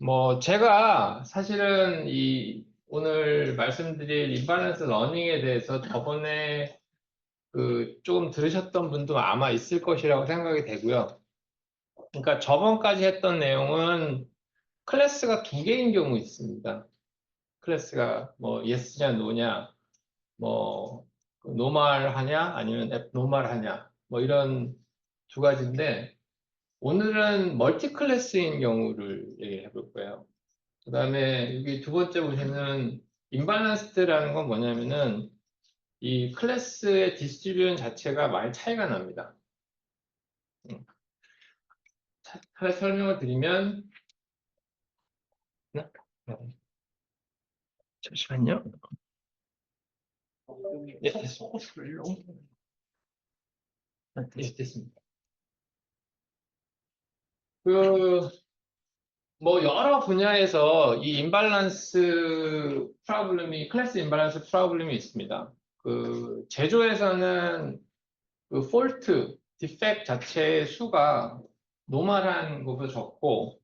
뭐 제가 사실은 이 오늘 말씀드릴 임발란스 러닝에 대해서 저번에 그 조금 들으셨던 분도 아마 있을 것이라고 생각이 되고요. 그러니까 저번까지 했던 내용은 클래스가 두 개인 경우 있습니다. 클래스가 뭐 예스냐 노냐, 뭐 노말 하냐 아니면 앱노말 하냐 뭐 이런 두 가지인데 오늘은 멀티 클래스인 경우를 얘기해 볼 거예요. 그 다음에 여기 두 번째 보시는 임발란스드라는 건 뭐냐면은 이 클래스의 디스트리뷰션 자체가 많이 차이가 납니다. 하나 설명을 드리면, 네? 잠시만요. 네, 됐습니다. 네, 됐습니다. 그, 뭐, 여러 분야에서 이 임발란스 프로블럼이, 클래스 임발란스 프로블럼이 있습니다. 그, 제조에서는 그 폴트, 디펙트 자체의 수가 노멀한 것보다 적고,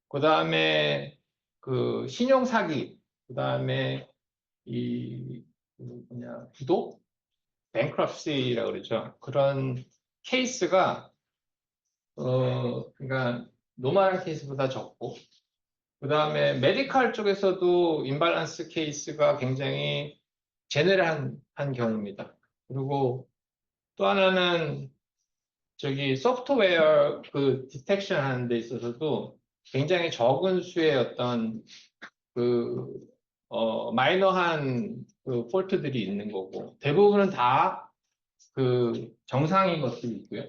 그 다음에 그 신용 사기, 그 다음에 이 뭐냐 부도, 뱅크럽시라고 그러죠. 그런 케이스가 그러니까 노멀한 케이스보다 적고, 그 다음에 메디컬 쪽에서도 임발란스 케이스가 굉장히 제네럴한 한 경우입니다. 그리고 또 하나는 저기 소프트웨어 그 디텍션 하는 데 있어서도 굉장히 적은 수의 어떤 그 마이너한 그 폴트들이 있는 거고 대부분은 다 그 정상인 것들이 있고요.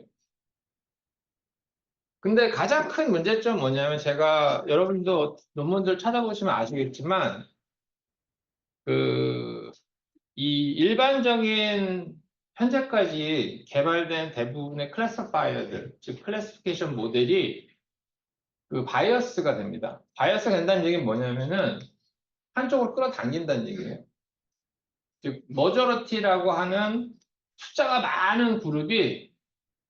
근데 가장 큰 문제점은 뭐냐면 제가 여러분도 논문들 찾아보시면 아시겠지만 그 이 일반적인 현재까지 개발된 대부분의 클래스파이어들, 즉 클래시피케이션 모델이 그 바이어스가 됩니다. 바이어스가 된다는 얘기는 뭐냐면은 한쪽으로 끌어당긴다는 얘기예요. 즉 머저러티라고 하는 숫자가 많은 그룹이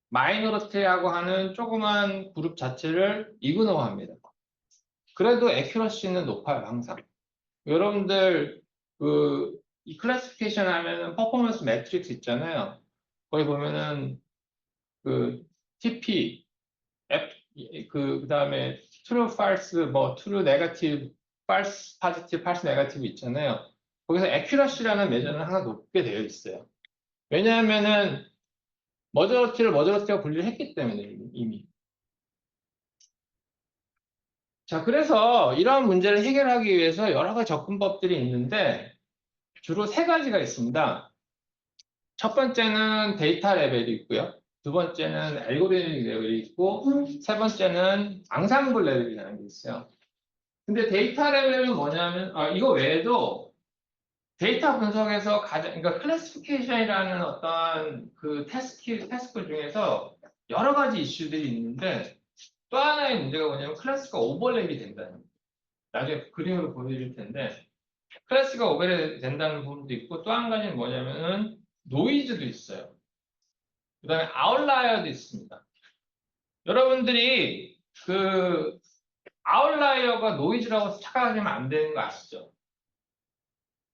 마이너리티라고 하는 조그만 그룹 자체를 이그노합니다. 그래도 애큐러시는 높아요, 항상. 여러분들 이 클래시피케이션 하면은 퍼포먼스 매트릭스 있잖아요. 거기 보면은 그 TP, F, 그다음에 true, false, 뭐 true, negative, false, positive, false, negative 있잖아요. 거기서 accuracy라는 매저는 항상 높게 되어 있어요. 왜냐하면은 머저러티를 머저러티가 분리를 했기 때문에 이미. 자, 그래서 이러한 문제를 해결하기 위해서 여러 가지 접근법들이 있는데 주로 세 가지가 있습니다. 첫 번째는 데이터 레벨이 있고요. 두 번째는 알고리즘 레벨이 있고, 세 번째는 앙상블 레벨이라는 게 있어요. 근데 데이터 레벨은 뭐냐면, 이거 외에도 데이터 분석에서 가장, 그러니까 클래시피케이션이라는 어떤 그 태스크 중에서 여러 가지 이슈들이 있는데, 또 하나의 문제가 뭐냐면 클래스가 오버랩이 된다는 거예요. 나중에 그림으로 보여드릴 텐데, 클래스가 오버랩이 된다는 부분도 있고, 또 한 가지는 뭐냐면은 노이즈도 있어요. 그 다음에 아웃라이어도 있습니다. 여러분들이 그 아웃라이어가 노이즈라고 착각하시면 안 되는 거 아시죠?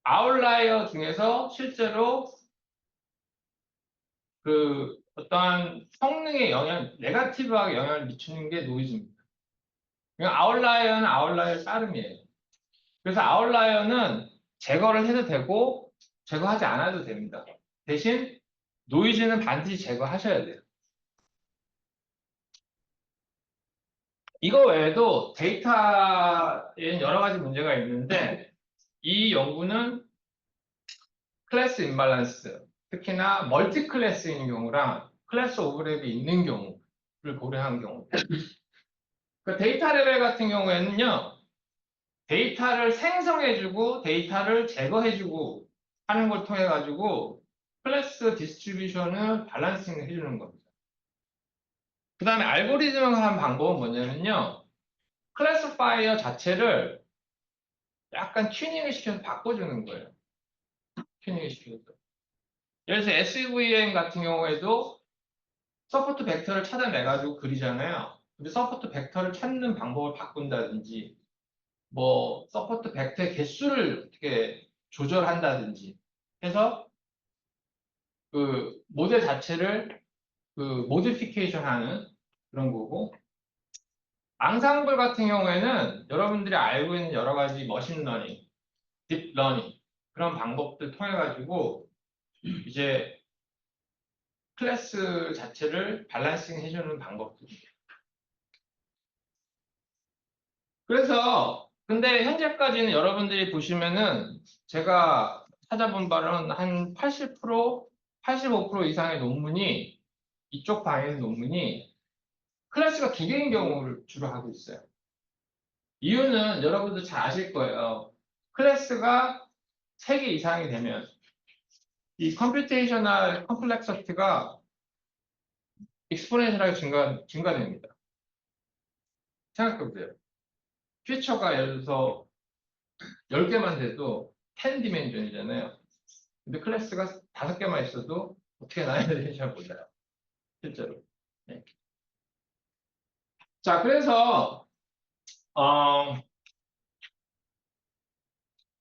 아웃라이어 중에서 실제로 그 어떠한 성능에 네가티브하게 영향을 미치는 게 노이즈입니다. 그러니까 아웃라이어는 아웃라이어 따름이에요. 그래서 아웃라이어는 제거를 해도 되고 제거하지 않아도 됩니다. 대신 노이즈는 반드시 제거하셔야 돼요. 이거 외에도 데이터에는 여러 가지 문제가 있는데 이 연구는 클래스 임발란스, 특히나 멀티 클래스인 경우랑 클래스 오버랩이 있는 경우를 고려한 경우. 그 데이터 레벨 같은 경우에는요, 데이터를 생성해주고 데이터를 제거해주고 하는 걸 통해 가지고 클래스 디스트리뷰션을 밸런싱 해주는 겁니다. 그 다음에 알고리즘을 하는 방법은 뭐냐면요, 클래스파이어 자체를 약간 튜닝을 시켜서 바꿔주는 거예요. 튜닝을 시켜서. 예를 들어서 SVM 같은 경우에도 서포트 벡터를 찾아내가지고 그리잖아요. 근데 서포트 벡터를 찾는 방법을 바꾼다든지 뭐 서포트 벡터의 개수를 어떻게 조절한다든지 해서 그 모델 자체를 그 모디피케이션 하는 그런 거고, 앙상블 같은 경우에는 여러분들이 알고 있는 여러 가지 머신러닝, 딥러닝 그런 방법들 통해 가지고 이제 클래스 자체를 밸런싱 해주는 방법들입니다. 그래서 근데 현재까지는 여러분들이 보시면은 제가 찾아본 바로는 한 80%, 85% 이상의 논문이 이쪽 방향의 논문이 클래스가 두 개인 경우를 주로 하고 있어요. 이유는 여러분들 잘 아실 거예요. 클래스가 세 개 이상이 되면 이 컴퓨테이셔널 컴플렉서티가 익스포넨셜하게 증가됩니다. 생각해보세요. 퓨처가 예를 들어서 10개만 돼도 10 디멘전이잖아요. 근데 클래스가 5개만 있어도 어떻게 나눠야 되는지 잘 몰라요. 실제로. 네. 자, 그래서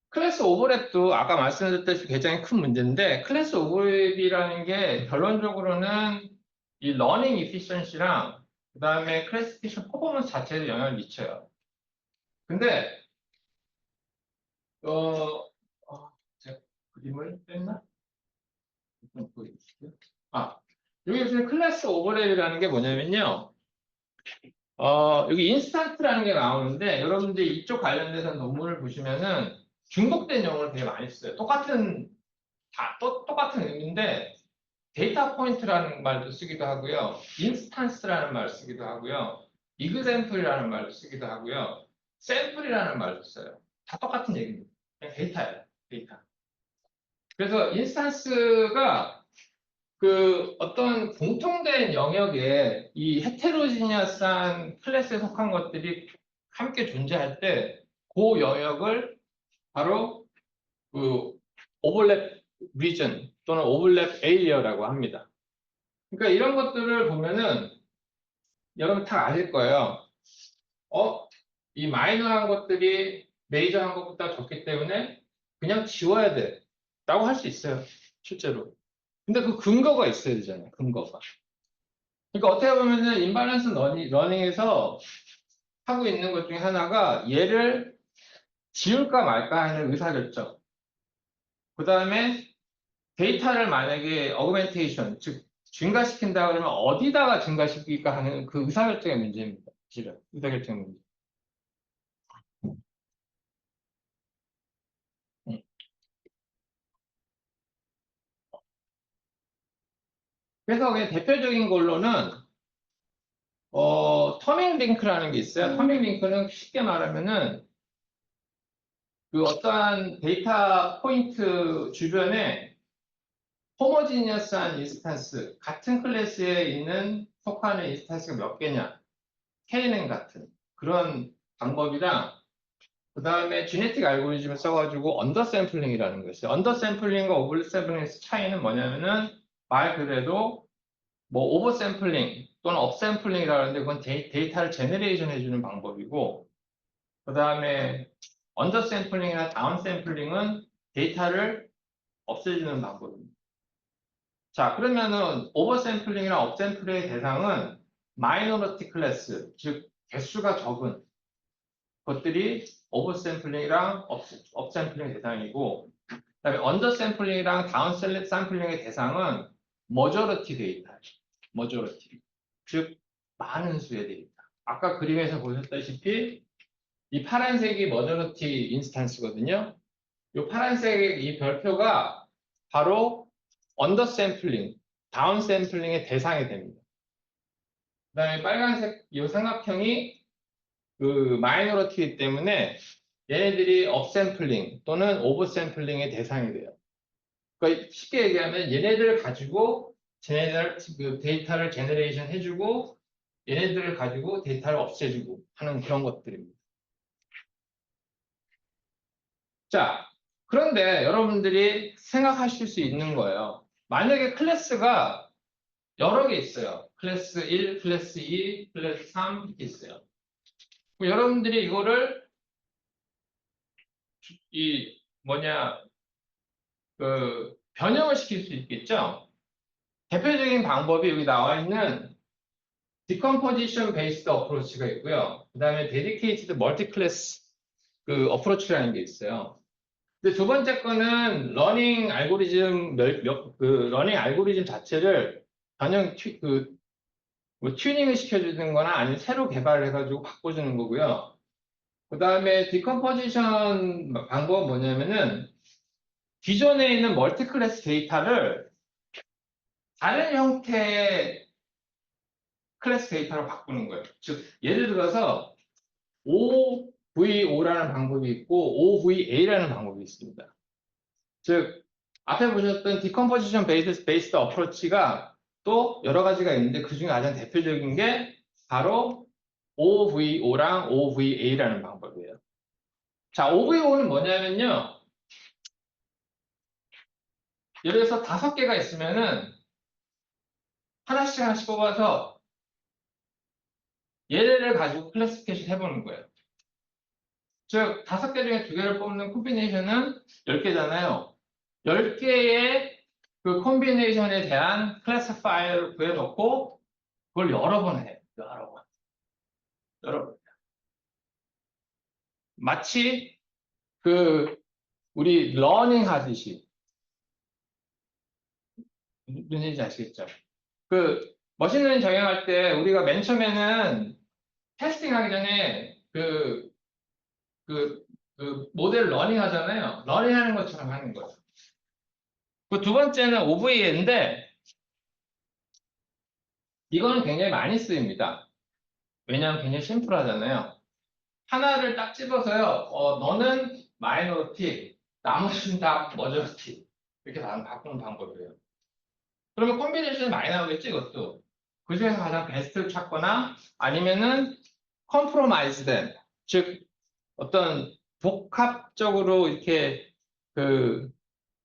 클래스 오버랩도 아까 말씀드렸듯이 굉장히 큰 문제인데, 클래스 오버랩이라는 게 결론적으로는 이 러닝 이피션시랑 그 다음에 클래시피케이션 퍼포먼스 자체에 영향을 미쳐요. 근데 제가 그림을 뺐나? 좀 보여주실게요. 아, 여기 무슨 클래스 오버랩이라는 게 뭐냐면요. 여기 인스턴트라는 게 나오는데, 여러분들이 이쪽 관련돼서 논문을 보시면은 중복된 용어를 되게 많이 써요. 똑같은 의미인데, 데이터 포인트라는 말도 쓰기도 하고요. 인스탄스라는 말을 쓰기도 하고요. 이그샘플이라는 말도 쓰기도 하고요. 샘플이라는 말도 써요. 다 똑같은 얘기입니다. 그냥 데이터예요. 데이터. 그래서 인스탄스가 그 어떤 공통된 영역에 이 헤테로지니어스한 클래스에 속한 것들이 함께 존재할 때 그 영역을 바로 그 오버랩 리전 또는 오버랩 에리어라고 합니다. 그러니까 이런 것들을 보면은 여러분 다 아실 거예요. 이 마이너한 것들이 메이저한 것보다 적기 때문에 그냥 지워야 돼. 라고 할 수 있어요. 실제로. 근데 그 근거가 있어야 되잖아요. 근거가. 그러니까 어떻게 보면은 임밸런스 러닝에서 하고 있는 것 중에 하나가 얘를 지울까 말까 하는 의사결정. 그 다음에 데이터를 만약에 어그멘테이션, 즉 증가시킨다 그러면 어디다가 증가시킬까 하는 그 의사결정의 문제입니다. 실은 의사결정 문제. 음. 그래서 그냥 대표적인 걸로는 터밍 링크라는 게 있어요. 터밍 링크는 쉽게 말하면은 그 어떠한 데이터 포인트 주변에 호모지니어스한 인스탄스, 같은 클래스에 있는 속하는 인스탄스가 몇 개냐, K는 같은 그런 방법이랑 그 다음에 지네틱 알고리즘을 써가지고 언더샘플링이라는 거 있어요. 언더샘플링과 오버샘플링의 차이는 뭐냐면은 말 그대로 뭐 오버샘플링 또는 업샘플링이라고 하는데 그건 데이터를 제너레이션 해주는 방법이고 그 다음에 언더샘플링이나 다운샘플링은 데이터를 없애주는 방법입니다. 자, 그러면은 오버샘플링이나 업샘플링의 대상은 마이너리티 클래스, 즉 개수가 적은 것들이 오버샘플링이랑 업샘플링 대상이고 그다음에 언더샘플링이랑 다운샘플링의 대상은 머저리티 데이터, 머저리티, 즉 많은 수의 데이터. 아까 그림에서 보셨다시피 이 파란색이 머저리티 인스탄스거든요. 이 파란색 이 별표가 바로 언더샘플링, 다운샘플링의 대상이 됩니다. 그다음에 빨간색 이 삼각형이 그 마이너리티이기 때문에 얘네들이 업샘플링 또는 오버샘플링의 대상이 돼요. 그러니까 쉽게 얘기하면 얘네들을 가지고 쟤네들 그 데이터를 제너레이션 해주고 얘네들을 가지고 데이터를 없애주고 하는 그런 것들입니다. 자, 그런데 여러분들이 생각하실 수 있는 거예요. 만약에 클래스가 여러 개 있어요. 클래스 1, 클래스 2, 클래스 3 이렇게 있어요. 여러분들이 이거를 이 뭐냐 변형을 시킬 수 있겠죠. 대표적인 방법이 여기 나와 있는 Decomposition Based Approach가 있고요. 그 다음에 Dedicated Multi-Class 어프로치라는 게 있어요. 근데 두 번째 거는 러닝 알고리즘 자체를 변형 뭐 튜닝을 시켜주는 거나 아니면 새로 개발을 해가지고 바꿔주는 거고요. 그 다음에 디컴포지션 방법은 뭐냐면은 기존에 있는 멀티 클래스 데이터를 다른 형태의 클래스 데이터로 바꾸는 거예요. 즉, 예를 들어서 OVO라는 방법이 있고 OVA라는 방법이 있습니다. 즉, 앞에 보셨던 디컴포지션 베이스드 어프로치가 또 여러 가지가 있는데 그 중에 가장 대표적인 게 바로 OVO랑 OVA라는 방법이에요. 자, OVO는 뭐냐면요. 예를 들어서 5개가 있으면은 하나씩 뽑아서 얘네를 가지고 클래시피케이션 해보는 거예요. 즉, 5개 중에 2개를 뽑는 콤비네이션은 10개잖아요. 10개의 그 콤비네이션에 대한 클래스 파일을 구해놓고 그걸 여러 번 해요. 여러 번. 마치 우리 러닝 하듯이 무슨 얘기인지 아시겠죠? 머신러닝 적용할 때 우리가 맨 처음에는 테스팅 하기 전에 모델 러닝 하잖아요. 러닝 하는 것처럼 하는 거죠. 그 두 번째는 OVA인데, 이거는 굉장히 많이 쓰입니다. 왜냐하면 굉장히 심플하잖아요. 하나를 딱 집어서요, 너는 마이너리티, 나머지는 다 머저리티. 이렇게 바꾸는 방법이에요. 그러면 콤비네이션이 많이 나오겠지, 이것도. 그 중에서 가장 베스트를 찾거나, 아니면은 컴프로마이즈된, 즉, 어떤 복합적으로 이렇게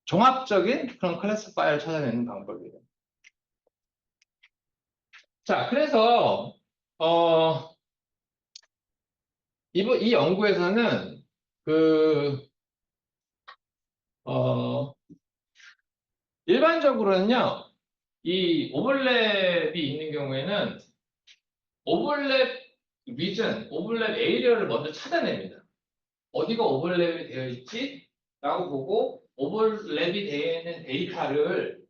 종합적인 그런 클래스 파일을 찾아내는 방법이에요. 자, 그래서 이 연구에서는 일반적으로는요, 이 오버랩이 있는 경우에는 오버랩 리전, 오버랩 에리어를 먼저 찾아냅니다. 어디가 오버랩이 되어 있지? 라고 보고 오버랩이 되어 있는 데이터를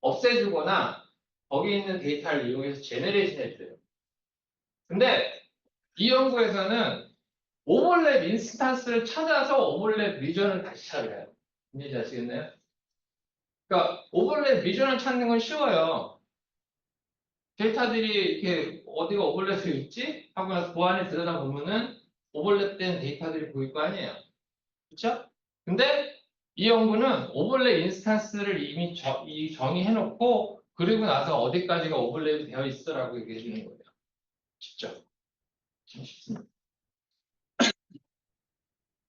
없애주거나 거기 있는 데이터를 이용해서 제너레이션 해줘요. 근데 이 연구에서는 오버랩 인스턴스를 찾아서 오버랩 리전을 다시 찾아요. 이해지 아시겠나요? 그러니까 오버랩 리전을 찾는 건 쉬워요. 데이터들이 이렇게 어디가 오버랩이 있지? 하고 나서 그 안에 들여다보면은 오버랩된 데이터들이 보일 거 아니에요. 그렇죠? 근데 이 연구는 오버랩 인스턴스를 이미 정의해놓고 그리고 나서 어디까지가 오버랩이 되어 있어라고 얘기해 주는 거예요. 쉽죠? 참 쉽습니다.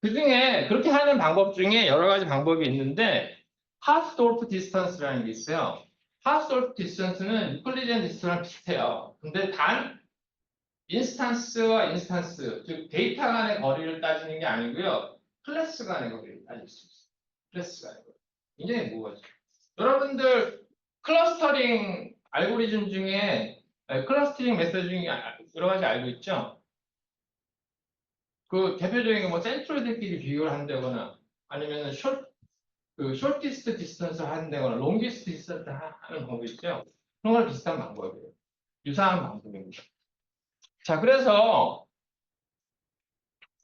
그 중에 그렇게 하는 방법 중에 여러 가지 방법이 있는데 하스돌프 디스턴스라는 게 있어요. 하스돌프 디스턴스는 유클리디안 디스턴스랑 비슷해요. 근데 단 인스턴스와 인스턴스, 즉 데이터 간의 거리를 따지는 게 아니고요. 클래스 간의 거리를 따질 수 있어요. 클래스 간의 거리. 굉장히 무거워요. 여러분들 클러스터링 알고리즘 중에 클러스터링 메소드 중에 여러 가지 알고 있죠? 대표적인 게 뭐 센트로이드끼리 비교를 한다거나 아니면 숏디스트 디스턴스 한다거나 롱디스트 디스턴스 하는 방법 있죠. 그런 거랑 비슷한 방법이에요. 유사한 방법입니다. 자, 그래서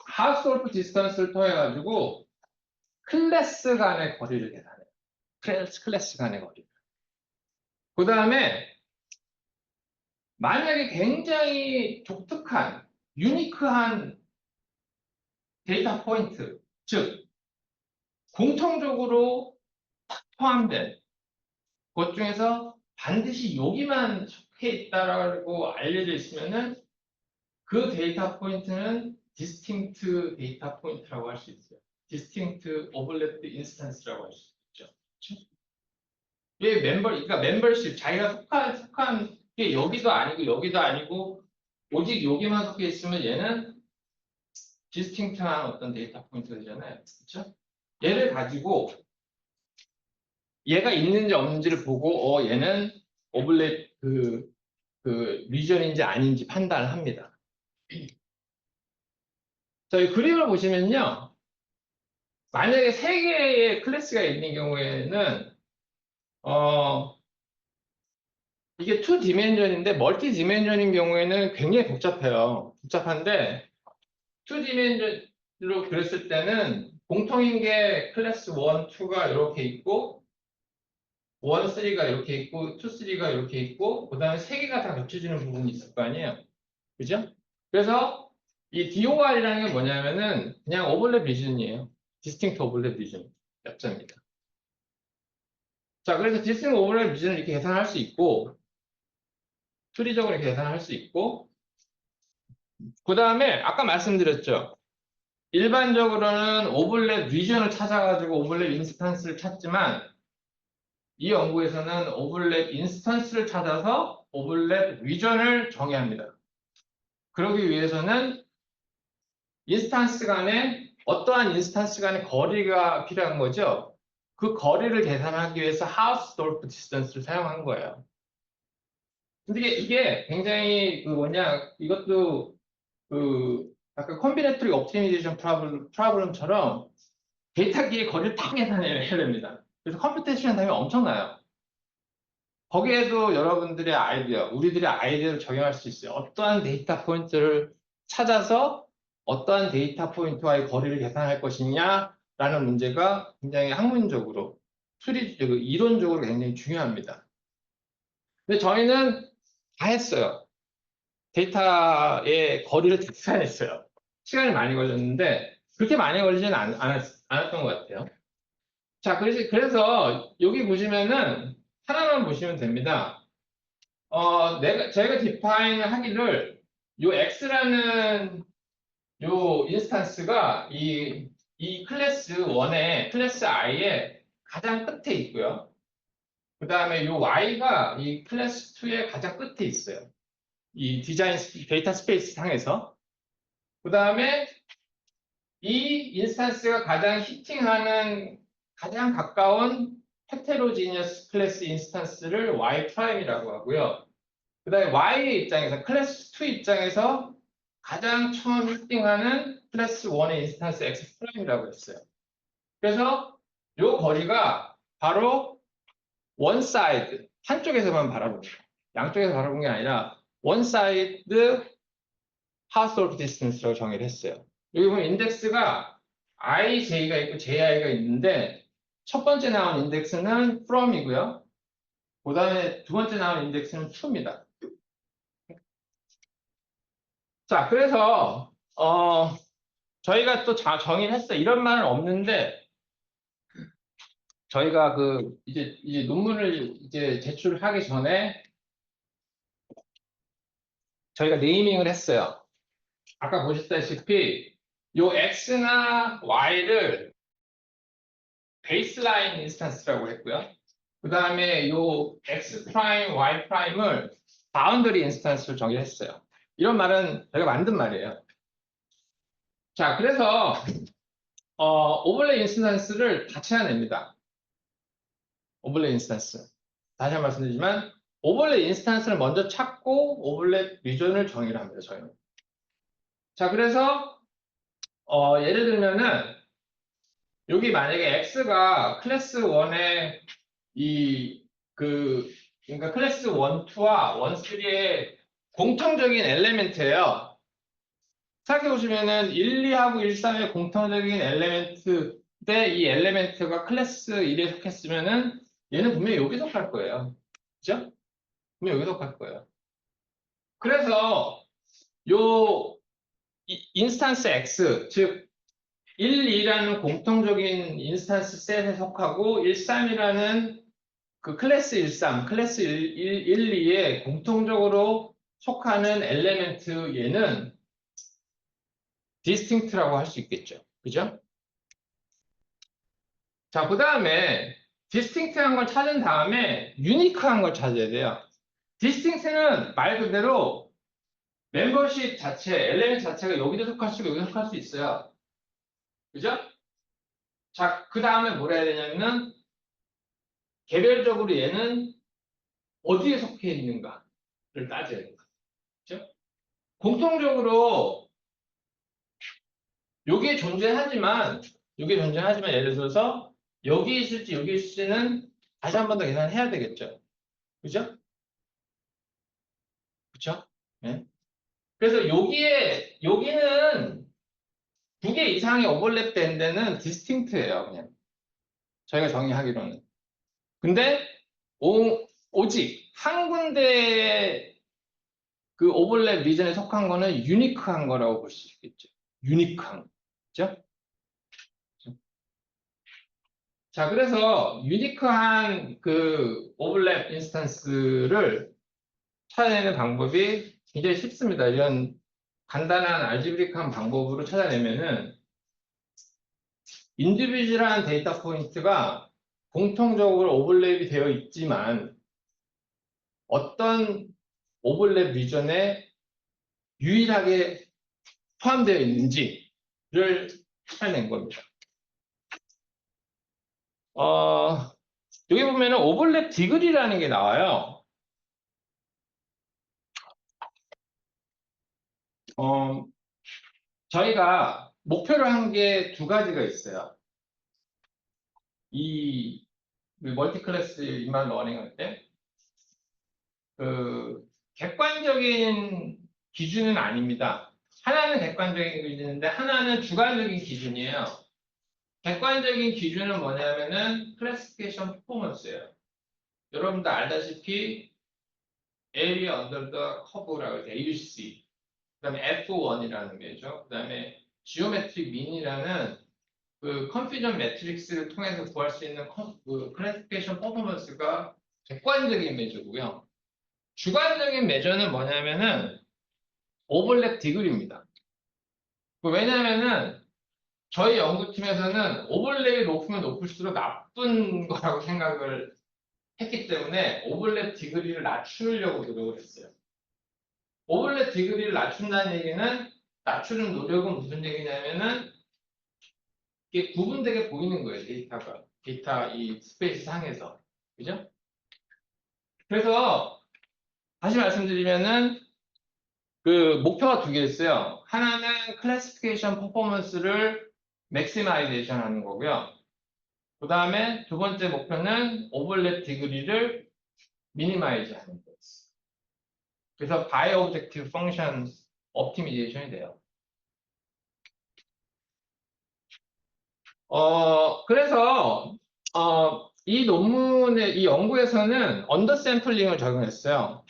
하우스홀프 디스턴스를 통해 가지고 클래스 간의 거리를 계산해요. 클래스 간의 거리. 그 다음에 만약에 굉장히 독특한 유니크한 데이터 포인트, 즉 공통적으로 포함된 것 중에서 반드시 여기만 속해 있다라고 알려져 있으면은 그 데이터 포인트는 디스팅트 데이터 포인트라고 할 수 있어요. 디스팅트 오버랩드 인스턴스라고 할 수 있죠. 그렇죠? 이게 그러니까 멤버십, 자기가 속한 게 여기도 아니고 오직 여기만 속해 있으면 얘는 디스팅트한 어떤 데이터 포인트가 되잖아요. 그렇죠? 얘를 가지고 얘가 있는지 없는지를 보고 얘는 오블렛 그 리전인지 아닌지 판단을 합니다. 자, 이 그림을 보시면요. 만약에 세 개의 클래스가 있는 경우에는 어, 이게 투 디멘전인데 멀티 디멘전인 경우에는 굉장히 복잡해요. 복잡한데 투 디멘전으로 그렸을 때는 공통인 게 클래스 1, 2가 이렇게 있고 1, 3가 이렇게 있고 2, 3가 이렇게 있고 그 다음에 세 개가 다 겹쳐지는 부분이 있을 거 아니에요. 그죠? 그래서 이 DOR이라는 게 뭐냐면은 그냥 오버랩 리전이에요. 디스팅트 오버랩 리전. 엽자입니다. 자, 그래서 디스팅트 오버랩 리전을 이렇게 계산할 수 있고 추리적으로 이렇게 계산할 수 있고 그 다음에 아까 말씀드렸죠. 일반적으로는 오버랩 리전을 찾아가지고 오버랩 인스턴스를 찾지만 이 연구에서는 오버랩 인스턴스를 찾아서 오버랩 리전을 정의합니다. 그러기 위해서는 인스턴스 간에 어떠한 인스턴스 간의 거리가 필요한 거죠. 그 거리를 계산하기 위해서 하우스돌프 디스턴스를 사용한 거예요. 근데 이게 굉장히 그 뭐냐 이것도 그 약간 콤비네토리 옵티미제이션 프로블럼처럼 데이터기의 거리를 다 계산해야 됩니다. 그래서 컴퓨테이션 타임이 엄청나요. 거기에도 여러분들의 아이디어, 우리들의 아이디어를 적용할 수 있어요. 어떠한 데이터 포인트를 찾아서 어떠한 데이터 포인트와의 거리를 계산할 것이냐라는 문제가 굉장히 학문적으로, 이론적으로 굉장히 중요합니다. 근데 저희는 다 했어요. 데이터의 거리를 다 계산했어요. 시간이 많이 걸렸는데 그렇게 많이 걸리지는 않았던 것 같아요. 자, 그래서 여기 보시면은 하나만 보시면 됩니다. 제가 디파인 하기를 요 x라는 요 인스턴스가 이 클래스 1의 클래스 i의 가장 끝에 있고요. 그 다음에 요 y가 이 클래스 2의 가장 끝에 있어요. 이 데이터 스페이스 상에서. 그 다음에 이 인스턴스가 가장 히팅하는 가장 가까운 헤테로지니어스 클래스 인스턴스를 y 프라임이라고 하고요. 그 다음에 Y의 입장에서, 클래스 2 입장에서 가장 처음 히팅하는 클래스 1의 인스턴스 X 프라임이라고 했어요. 그래서 이 거리가 바로 원 사이드, 한쪽에서만 바라보는 거예요. 양쪽에서 바라보는 게 아니라 원 사이드 하우스홀드 디스턴스라고 정의를 했어요. 여기 보면 인덱스가 IJ가 있고 JI가 있는데 첫 번째 나온 인덱스는 from이고요. 그 다음에 두 번째 나온 인덱스는 to입니다. 자, 그래서 저희가 또 정의를 했어요. 이런 말은 없는데 저희가 이제 논문을 이제 제출하기 전에 저희가 네이밍을 했어요. 아까 보셨다시피 요 x나 y를 베이스라인 인스턴스라고 했고요. 그 다음에 요 x 프라임, y 프라임을 바운더리 인스턴스로 정의했어요. 이런 말은 저희가 만든 말이에요. 자, 그래서 오버레이 인스턴스를 다 찾아냅니다. 오버레이 인스턴스. 다시 한번 말씀드리지만 오버랩 인스턴스를 먼저 찾고 오버랩 리전을 정의를 합니다. 저희는. 자, 그래서 예를 들면은 여기 만약에 x가 클래스 1의 그러니까 클래스 1, 2와 1, 3의 공통적인 엘레멘트예요. 생각해 보시면은 1, 2하고 1, 3의 공통적인 엘레멘트인데 이 엘레멘트가 클래스 1에 속했으면은 얘는 분명히 여기 속할 거예요. 그죠? 분명히 여기 속할 거예요. 그래서 요 인스턴스 X, 즉 1, 2라는 공통적인 인스턴스 셋에 속하고 1, 3이라는 그 클래스 1, 3, 클래스 1, 2에 공통적으로 속하는 엘레멘트 얘는 디스팅트라고 할 수 있겠죠. 그죠? 자, 그 다음에 디스팅트한 걸 찾은 다음에 유니크한 걸 찾아야 돼요. 디스팅트는 말 그대로 멤버십 자체, 엘레멘트 자체가 여기도 속할 수 있고 여기도 속할 수 있어요. 그죠? 자, 그 다음에 뭘 해야 되냐면은 개별적으로 얘는 어디에 속해 있는가를 따져야 돼요. 그렇죠? 공통적으로 요게 존재하지만 예를 들어서 여기 있을지 여기 있을지는 다시 한 번 더 계산해야 되겠죠. 그죠? 그쵸? 네. 그래서 여기는 두 개 이상의 오버랩 된 데는 디스팅트예요, 그냥. 저희가 정의하기로는. 근데 오직 한 군데 그 오버랩 리전에 속한 거는 유니크한 거라고 볼 수 있겠죠. 유니크한 거. 그죠? 자, 그래서 유니크한 그 오버랩 인스턴스를 찾아내는 방법이 굉장히 쉽습니다. 이런 간단한 알지브릭한 방법으로 찾아내면은 인디비주얼한 데이터 포인트가 공통적으로 오버랩이 되어 있지만 어떤 오버랩 리전에 유일하게 포함되어 있는지를 찾아낸 겁니다. 여기 보면은 오버랩 디그리라는 게 나와요. 저희가 목표를 한 게 두 가지가 있어요. 이 멀티 클래스 인만 러닝 할 때, 객관적인 기준은 아닙니다. 하나는 객관적인 기준인데, 하나는 주관적인 기준이에요. 객관적인 기준은 뭐냐면은 클래시피케이션 퍼포먼스예요. 여러분도 알다시피 에리어 언더 더 커브라고 해서 AUC, 그다음에 F1이라는 게죠. 그다음에 지오메트릭 민이라는 그 컨퓨전 매트릭스를 통해서 구할 수 있는 그 클래시피케이션 퍼포먼스가 객관적인 매저고요. 주관적인 매저는 뭐냐면은 오버랩 디그리입니다. 왜냐하면은 저희 연구팀에서는 오버랩이 높으면 높을수록 나쁜 거라고 생각을 했기 때문에 오버랩 디그리를 낮추려고 노력을 했어요. 오버랩 디그리를 낮춘다는 얘기는 낮추는 노력은 무슨 얘기냐면은 이게 구분되게 보이는 거예요, 데이터가. 데이터 이 스페이스 상에서. 그죠? 그래서 다시 말씀드리면은 그 목표가 두 개 있어요. 하나는 클래시피케이션 퍼포먼스를 맥시마이제이션 하는 거고요. 그 다음에 두 번째 목표는 오버랩 디그리를 미니마이즈 하는 거예요. 그래서 바이 오브젝티브 펑션 옵티미제이션이 돼요. 그래서 이 논문의 이 연구에서는 언더 샘플링을 적용했어요.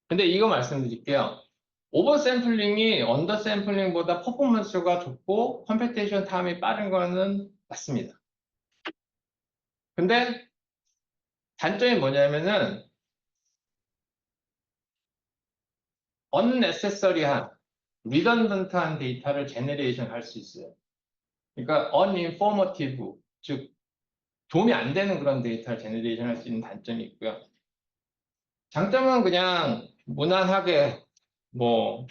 근데 이거 말씀드릴게요. 오버 샘플링이 언더 샘플링보다 퍼포먼스가 좋고 컴퓨테이션 타임이 빠른 거는 맞습니다. 근데 단점이 뭐냐면은 unnecessary한 리던던트한 데이터를 제너레이션 할 수 있어요. 그러니까 uninformative, 즉 도움이 안 되는 그런 데이터를 제너레이션 할 수 있는 단점이 있고요. 장점은 그냥 무난하게 뭐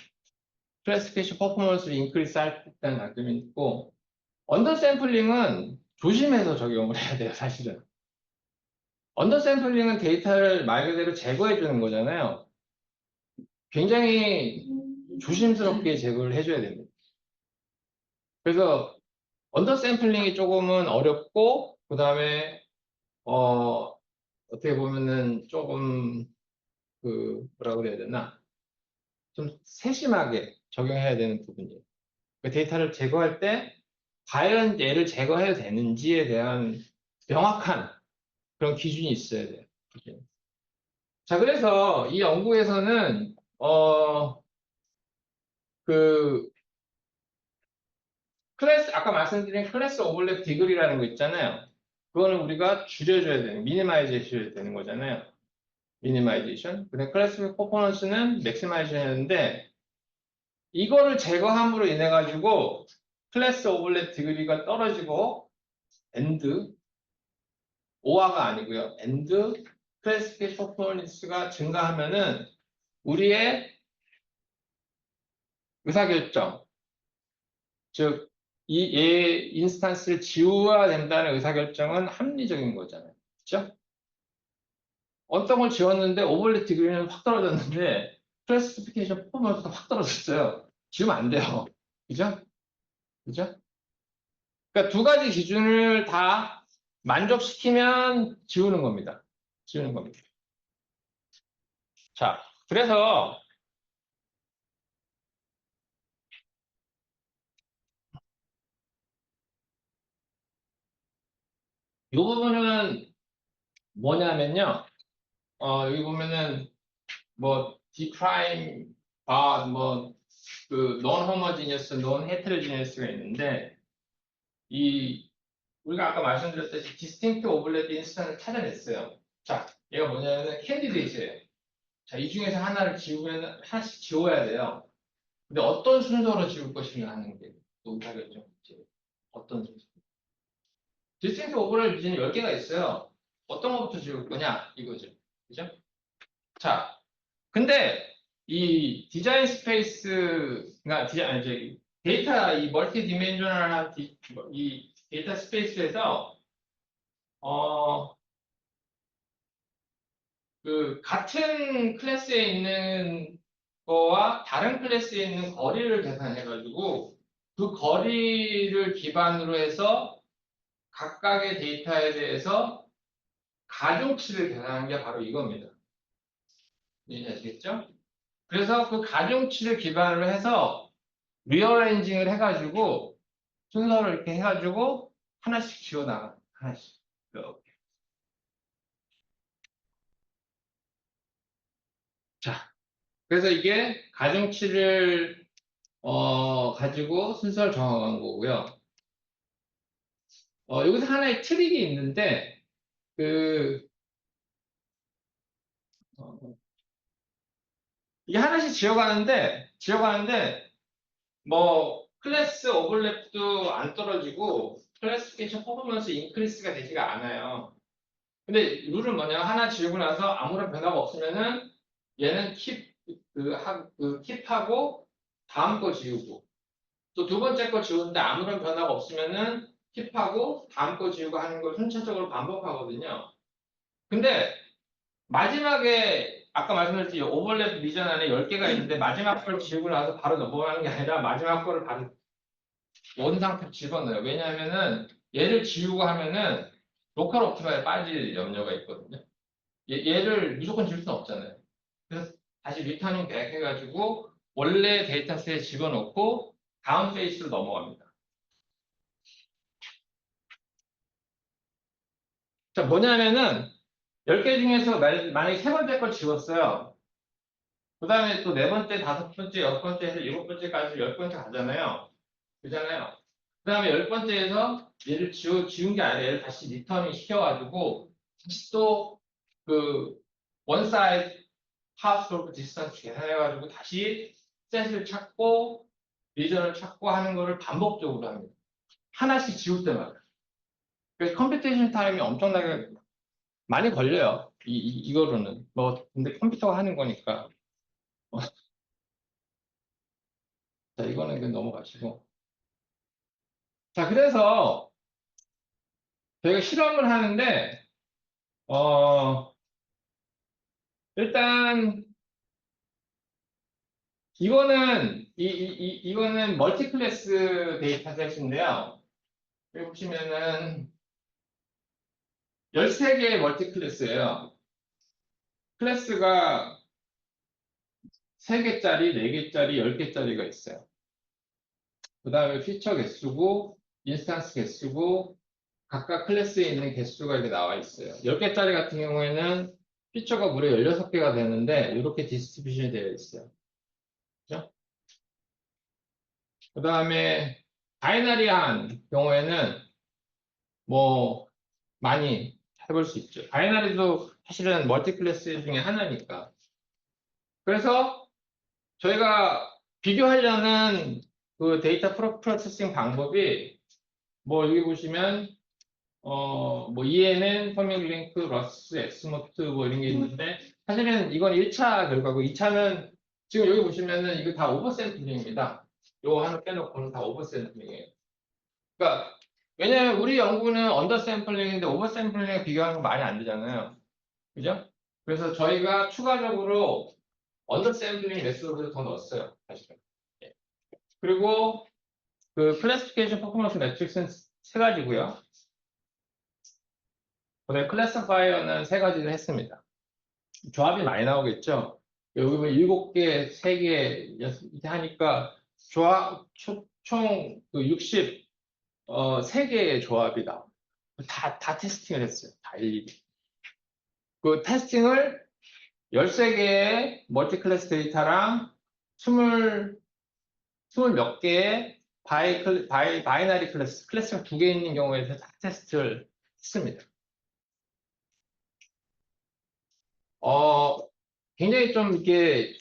클래시피케이션 퍼포먼스를 인크리스 할 수 있다는 장점이 있고, 언더 샘플링은 조심해서 적용을 해야 돼요, 사실은. 언더 샘플링은 데이터를 말 그대로 제거해 주는 거잖아요. 굉장히 조심스럽게 제거를 해줘야 됩니다. 그래서 언더 샘플링이 조금은 어렵고, 그 다음에 어떻게 보면은 조금 뭐라 그래야 되나, 좀 세심하게 적용해야 되는 부분이에요. 그 데이터를 제거할 때 과연 얘를 제거해도 되는지에 대한 명확한 그런 기준이 있어야 돼요. 자, 그래서 이 연구에서는 그 아까 말씀드린 클래스 오버랩 디그리라는 거 있잖아요. 그거는 우리가 줄여줘야 되는, 미니마이제이션 해야 되는 거잖아요. 미니마이제이션. 근데 클래스 퍼포먼스는 맥시마이제이션인데 이거를 제거함으로 인해 가지고 클래스 오버랩 디그리가 떨어지고 엔드 오화가 아니고요. 엔드 클래시피케이션 퍼포먼스가 증가하면은 우리의 의사결정, 즉 얘 인스턴스를 지워야 된다는 의사결정은 합리적인 거잖아요. 그렇죠? 어떤 걸 지웠는데 오버랩 디그리는 확 떨어졌는데 클래시피케이션 퍼포먼스가 확 떨어졌어요. 지우면 안 돼요. 그죠? 그죠? 그러니까 두 가지 기준을 다 만족시키면 지우는 겁니다. 지우는 겁니다. 자, 그래서 이 부분은 뭐냐면요. 여기 보면은 뭐 decline, 그 non homogeneous, non heterogeneous가 있는데 이 우리가 아까 말씀드렸듯이 distinct overlap instance를 찾아냈어요. 자, 얘가 뭐냐면은 캔디데이트예요. 자, 이 중에서 하나를 지우면 하나씩 지워야 돼요. 근데 어떤 순서로 지울 것인가 하는 게 의사결정 문제. 어떤 순서? distinct overlap 기준이 10개가 있어요. 어떤 것부터 지울 거냐 이거죠. 그죠? 자, 근데 이 디자인 스페이스가 아니 저기 데이터 이 멀티 디멘셔널한 이 데이터 스페이스에서 어 그 같은 클래스에 있는 거와 다른 클래스에 있는 거리를 계산해 가지고 그 거리를 기반으로 해서 각각의 데이터에 대해서 가중치를 계산하는 게 바로 이겁니다. 이해하시겠죠? 그래서 그 가중치를 기반으로 해서 리어레인징을 해가지고 순서를 이렇게 해가지고 하나씩 지워나가 하나씩 이렇게. 자, 그래서 이게 가중치를 가지고 순서를 정한 거고요. 여기서 하나의 트릭이 있는데 그 어, 이게 하나씩 지어가는데 뭐 클래스 오버랩도 안 떨어지고 클래시피케이션 퍼포먼스 인크리스가 되지가 않아요. 근데 룰은 뭐냐? 하나 지우고 나서 아무런 변화가 없으면은 얘는 킵하고 다음 거 지우고 또 두 번째 거 지우는데 아무런 변화가 없으면은 킵하고 다음 거 지우고 하는 걸 순차적으로 반복하거든요. 근데 마지막에 아까 말씀드렸듯이 오버랩 리전 안에 10개가 있는데 마지막 걸 지우고 나서 바로 넘어가는 게 아니라 마지막 거를 바로 원상태로 집어넣어요. 왜냐하면은 얘를 지우고 하면은 로컬 옵티마에 빠질 염려가 있거든요. 얘를 무조건 지울 수는 없잖아요. 그래서 다시 리터닝 백 해가지고 원래 데이터셋에 집어넣고 다음 페이스로 넘어갑니다. 자, 뭐냐면은 10개 중에서 만약에 세 번째 걸 지웠어요. 그 다음에 또 네 번째, 다섯 번째, 여섯 번째 해서 일곱 번째까지 열 번째 가잖아요. 그잖아요. 그 다음에 열 번째에서 얘를 지운 게 아니라 얘를 다시 리터닝 시켜가지고 다시 또 그 원사이드 하우스 오브 디스턴스 계산해가지고 다시 셋을 찾고 리전을 찾고 하는 거를 반복적으로 합니다. 하나씩 지울 때마다. 그래서 컴퓨테이션 타임이 엄청나게 많이 걸려요. 이거로는. 뭐, 근데 컴퓨터가 하는 거니까. 자, 이거는 그냥 넘어가시고. 자, 그래서 저희가 실험을 하는데, 어, 일단, 이거는 멀티클래스 데이터셋인데요. 여기 보시면은 13개의 멀티클래스예요. 클래스가 3개짜리, 4개짜리, 10개짜리가 있어요. 그 다음에 피처 개수고, 인스턴스 개수고, 각각 클래스에 있는 개수가 이렇게 나와 있어요. 10개짜리 같은 경우에는 피처가 무려 16개가 되는데, 이렇게 디스트리뷰션이 되어 있어요. 그죠? 그 다음에 바이너리한 경우에는 뭐, 많이 해볼 수 있죠. 바이너리도 사실은 멀티 클래스 중에 하나니까. 그래서 저희가 비교하려는 그 데이터 프로세싱 방법이 뭐 여기 보시면 뭐 ENN, 퍼밍 링크, 러스, 엑스모트 뭐 이런 게 있는데 사실은 이건 1차 결과고 2차는 지금 여기 보시면은 이거 다 오버샘플링입니다. 요거 하나 빼놓고는 다 오버샘플링이에요. 그러니까 왜냐면 우리 연구는 언더 샘플링인데 오버 샘플링에 비교하는 거 말이 안 되잖아요. 그죠? 그래서 저희가 추가적으로 언더 샘플링 매스를 더 넣었어요. 사실은. 예. 그리고 그 클래시피케이션 퍼포먼스 매트릭스는 세 가지고요. 그다음에 클래시파이어는 세 가지를 했습니다. 조합이 많이 나오겠죠. 여기 뭐 7개, 3개 이렇게 하니까 조합 총 60, 3개의 조합이 나와요. 다 테스팅을 했어요. 다 일일이. 그 테스팅을 13개의 멀티 클래스 데이터랑 20 몇 개의 바이너리 클래스가 2개 있는 경우에 다 테스트를 했습니다. 어, 굉장히 좀 이게,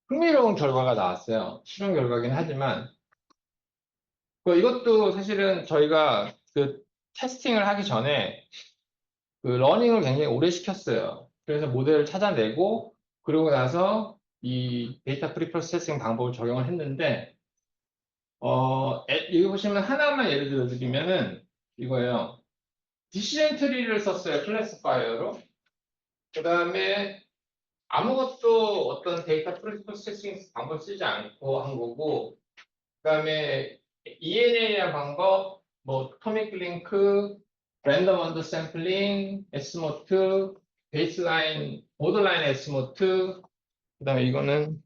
흥미로운 결과가 나왔어요. 실험 결과긴 하지만, 이것도 사실은 저희가 그 테스팅을 하기 전에 그 러닝을 굉장히 오래 시켰어요. 그래서 모델을 찾아내고, 그러고 나서 이 데이터 프리프로세싱 방법을 적용을 했는데, 여기 보시면 하나만 예를 들어 드리면은 이거예요. 디시전 트리를 썼어요. 클래스파이어로. 그 다음에 아무것도 어떤 데이터 프로세싱 방법 쓰지 않고 한 거고, 그 다음에 ENA의 방법, 뭐, 토믹 링크, 랜덤 언더 샘플링, S모트, 베이스라인, 보더라인 S모트, 그 다음에 이거는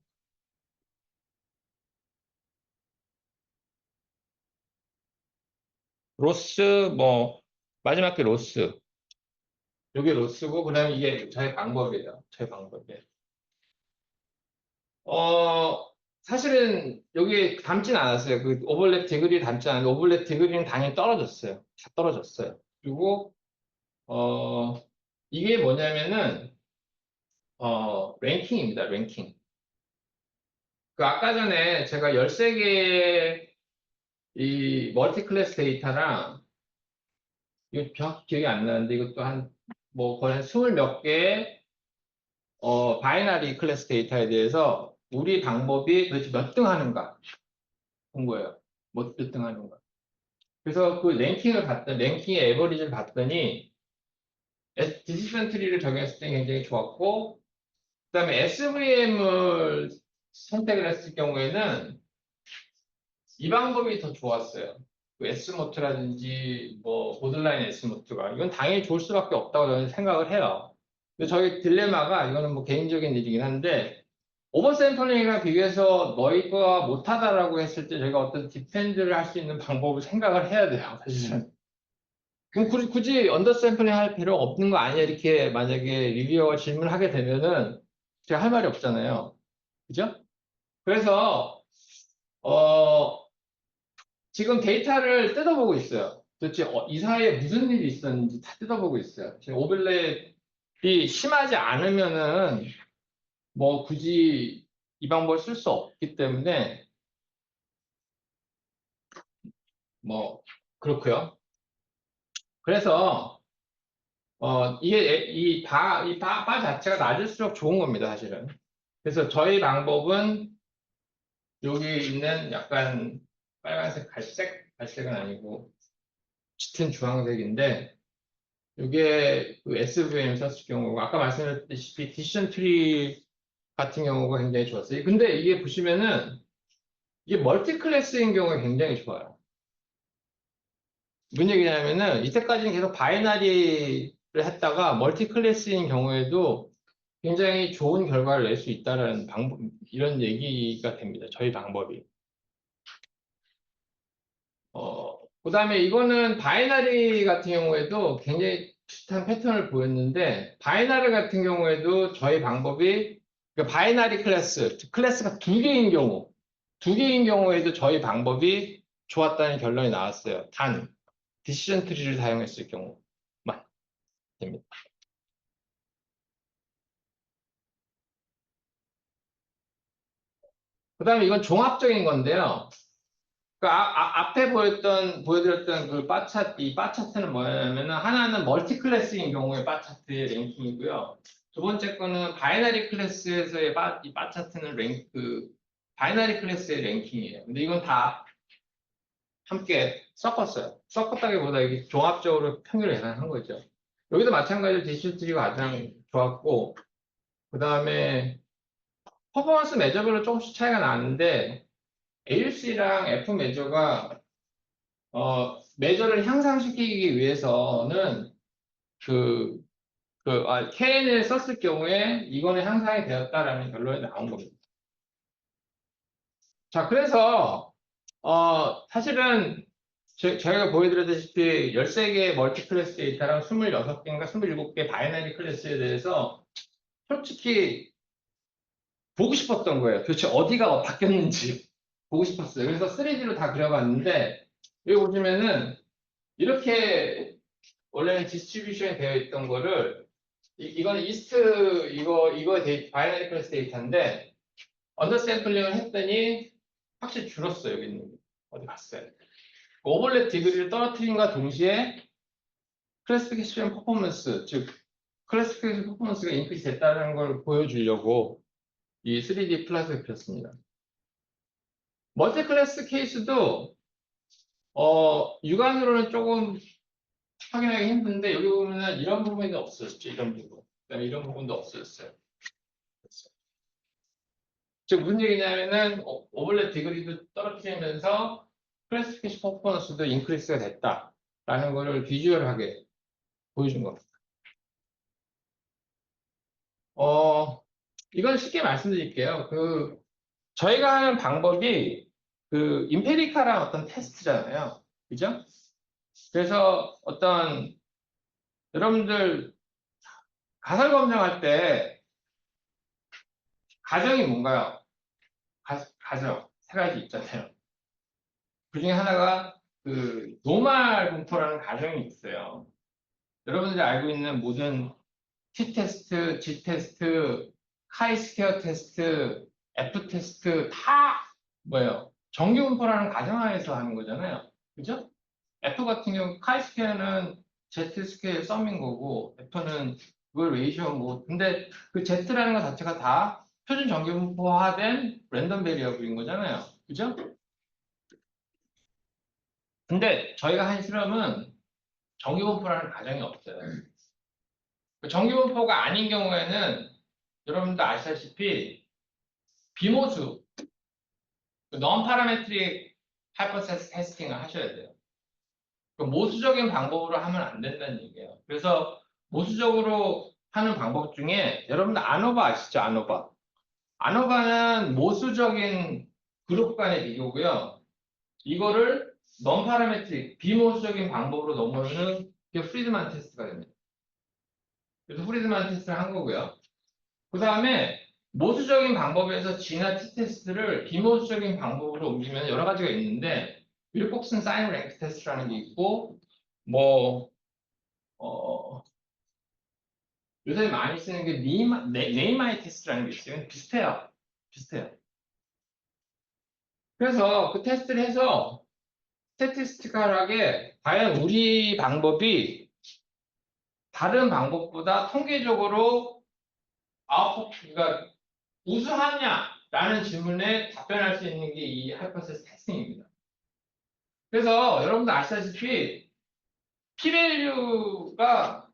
로스, 뭐, 마지막 게 로스. 이게 로스고, 그 다음에 이게 저의 방법이에요. 저의 방법이에요. 사실은 여기 담진 않았어요. 그 오버랩 디그리 담지 않았는데 오버랩 디그리는 당연히 떨어졌어요. 다 떨어졌어요. 그리고 이게 뭐냐면은 랭킹입니다. 랭킹. 그 아까 전에 제가 13개의 이 멀티 클래스 데이터랑 이거 정확히 기억이 안 나는데 이것도 뭐 거의 한 20 몇 개의 바이너리 클래스 데이터에 대해서 우리 방법이 도대체 몇 등 하는가 본 거예요. 몇 등 하는가. 그래서 그 랭킹의 에버리지를 봤더니, 디시전 트리를 적용했을 때 굉장히 좋았고, 그 다음에 SVM을 선택을 했을 경우에는 이 방법이 더 좋았어요. 그 S모트라든지, 뭐, 보들라인 S모트가. 이건 당연히 좋을 수밖에 없다고 저는 생각을 해요. 근데 저희 딜레마가, 이거는 뭐 개인적인 일이긴 한데, 오버샘플링이랑 비교해서 너희가 못하다라고 했을 때 저희가 어떤 디펜드를 할 수 있는 방법을 생각을 해야 돼요, 사실은. 그럼 굳이 언더샘플링 할 필요 없는 거 아니야? 이렇게 만약에 리뷰어가 질문하게 되면은 제가 할 말이 없잖아요. 그죠? 그래서, 어, 지금 데이터를 뜯어보고 있어요. 도대체 이 사이에 무슨 일이 있었는지 다 뜯어보고 있어요. 지금 오버랩이 심하지 않으면은 뭐 굳이 이 방법을 쓸 수 없기 때문에 뭐 그렇고요. 그래서 이게 바 자체가 낮을수록 좋은 겁니다, 사실은. 그래서 저희 방법은 여기 있는 약간 빨간색, 갈색은 아니고 짙은 주황색인데 이게 그 SVM 썼을 경우가 아까 말씀드렸다시피 디시전 트리 같은 경우가 굉장히 좋았어요. 근데 이게 보시면은 이게 멀티 클래스인 경우가 굉장히 좋아요. 무슨 얘기냐면은 이때까지는 계속 바이너리를 했다가 멀티 클래스인 경우에도 굉장히 좋은 결과를 낼 수 있다는 방법, 이런 얘기가 됩니다. 저희 방법이. 그다음에 이거는 바이너리 같은 경우에도 굉장히 비슷한 패턴을 보였는데, 바이너리 같은 경우에도 저희 방법이, 그러니까 바이너리 클래스가 2개인 경우, 2개인 경우에도 저희 방법이 좋았다는 결론이 나왔어요. 단, 디시전 트리를 사용했을 경우만 됩니다. 그다음에 이건 종합적인 건데요. 그 앞에 보여드렸던 그 바 차트는 뭐냐면은 하나는 멀티 클래스인 경우의 바 차트의 랭킹이고요. 두 번째 거는 바이너리 클래스에서의 바 차트는 바이너리 클래스의 랭킹이에요. 근데 이건 다 함께 섞었어요. 섞었다기보다 이게 종합적으로 평균을 계산한 거죠. 여기도 마찬가지로 디시트리가 가장 좋았고, 그 다음에 퍼포먼스 매저별로 조금씩 차이가 나는데, AUC랑 F 매저가, 매저를 향상시키기 위해서는 KN을 썼을 경우에 이거는 향상이 되었다라는 결론이 나온 겁니다. 자, 그래서, 사실은 저희가 보여드렸다시피 13개의 멀티 클래스 데이터랑 26개인가 27개 바이너리 클래스에 대해서 솔직히 보고 싶었던 거예요. 도대체 어디가 바뀌었는지 보고 싶었어요. 그래서 3D로 다 그려봤는데 여기 보시면은 이렇게 원래는 디스트리뷰션이 되어 있던 거를 이거는 이스트 이거 바이너리 클래스 데이터인데 언더샘플링을 했더니 확실히 줄었어요. 여기 있는 게. 어디 갔어요? 오버랩 디그리를 떨어뜨린과 동시에 클래시피케이션 퍼포먼스, 즉 클래시피케이션 퍼포먼스가 인크리스 됐다는 걸 보여주려고 이 3D 플라스를 그렸습니다. 멀티 클래스 케이스도 육안으로는 조금 확인하기 힘든데 여기 보면은 이런 부분이 없어졌죠. 이런 부분. 그다음에 이런 부분도 없어졌어요. 즉 무슨 얘기냐면은 오버랩 디그리도 떨어뜨리면서 클래시피케이션 퍼포먼스도 인크리스가 됐다라는 거를 비주얼하게 보여준 겁니다. 이건 쉽게 말씀드릴게요. 저희가 하는 방법이 임페리칼한 어떤 테스트잖아요. 그죠? 그래서 여러분들 가설 검증할 때 가정이 뭔가요? 가정. 세 가지 있잖아요. 그 중에 하나가 노말 분포라는 가정이 있어요. 여러분들이 알고 있는 모든 T-테스트, G-테스트, 카이-스퀘어 테스트, F-테스트 다 뭐예요? 정규분포라는 가정하에서 하는 거잖아요. 그죠? F 같은 경우 카이-스퀘어는 Z-스퀘어의 썸인 거고 F는 그걸 레이셔인 거고 근데 그 Z라는 것 자체가 다 표준 정규분포화된 랜덤 베리어블인 거잖아요. 그죠? 근데 저희가 한 실험은 정규분포라는 가정이 없어요. 정규분포가 아닌 경우에는 여러분도 아시다시피 비모수, non parametric hypothesis 테스팅을 하셔야 돼요. 모수적인 방법으로 하면 안 된다는 얘기예요. 그래서 모수적으로 하는 방법 중에 여러분들 아노바 아시죠? 아노바. 아노바는 모수적인 그룹 간의 비교고요. 이거를 non parametric 비모수적인 방법으로 넘어오는 게 프리드만 테스트가 됩니다. 그래서 프리드만 테스트를 한 거고요. 그 다음에 모수적인 방법에서 G나 T 테스트를 비모수적인 방법으로 옮기면 여러 가지가 있는데 윌콕슨 사인 랭크 테스트라는 게 있고 뭐 요새 많이 쓰는 게 네이마이 테스트라는 게 있어요. 비슷해요. 비슷해요. 그래서 그 테스트를 해서 스태티스티컬하게 과연 우리 방법이 다른 방법보다 통계적으로 그러니까 우수하냐라는 질문에 답변할 수 있는 게 이 하이퍼세스 테스팅입니다. 그래서 여러분들 아시다시피 p-value가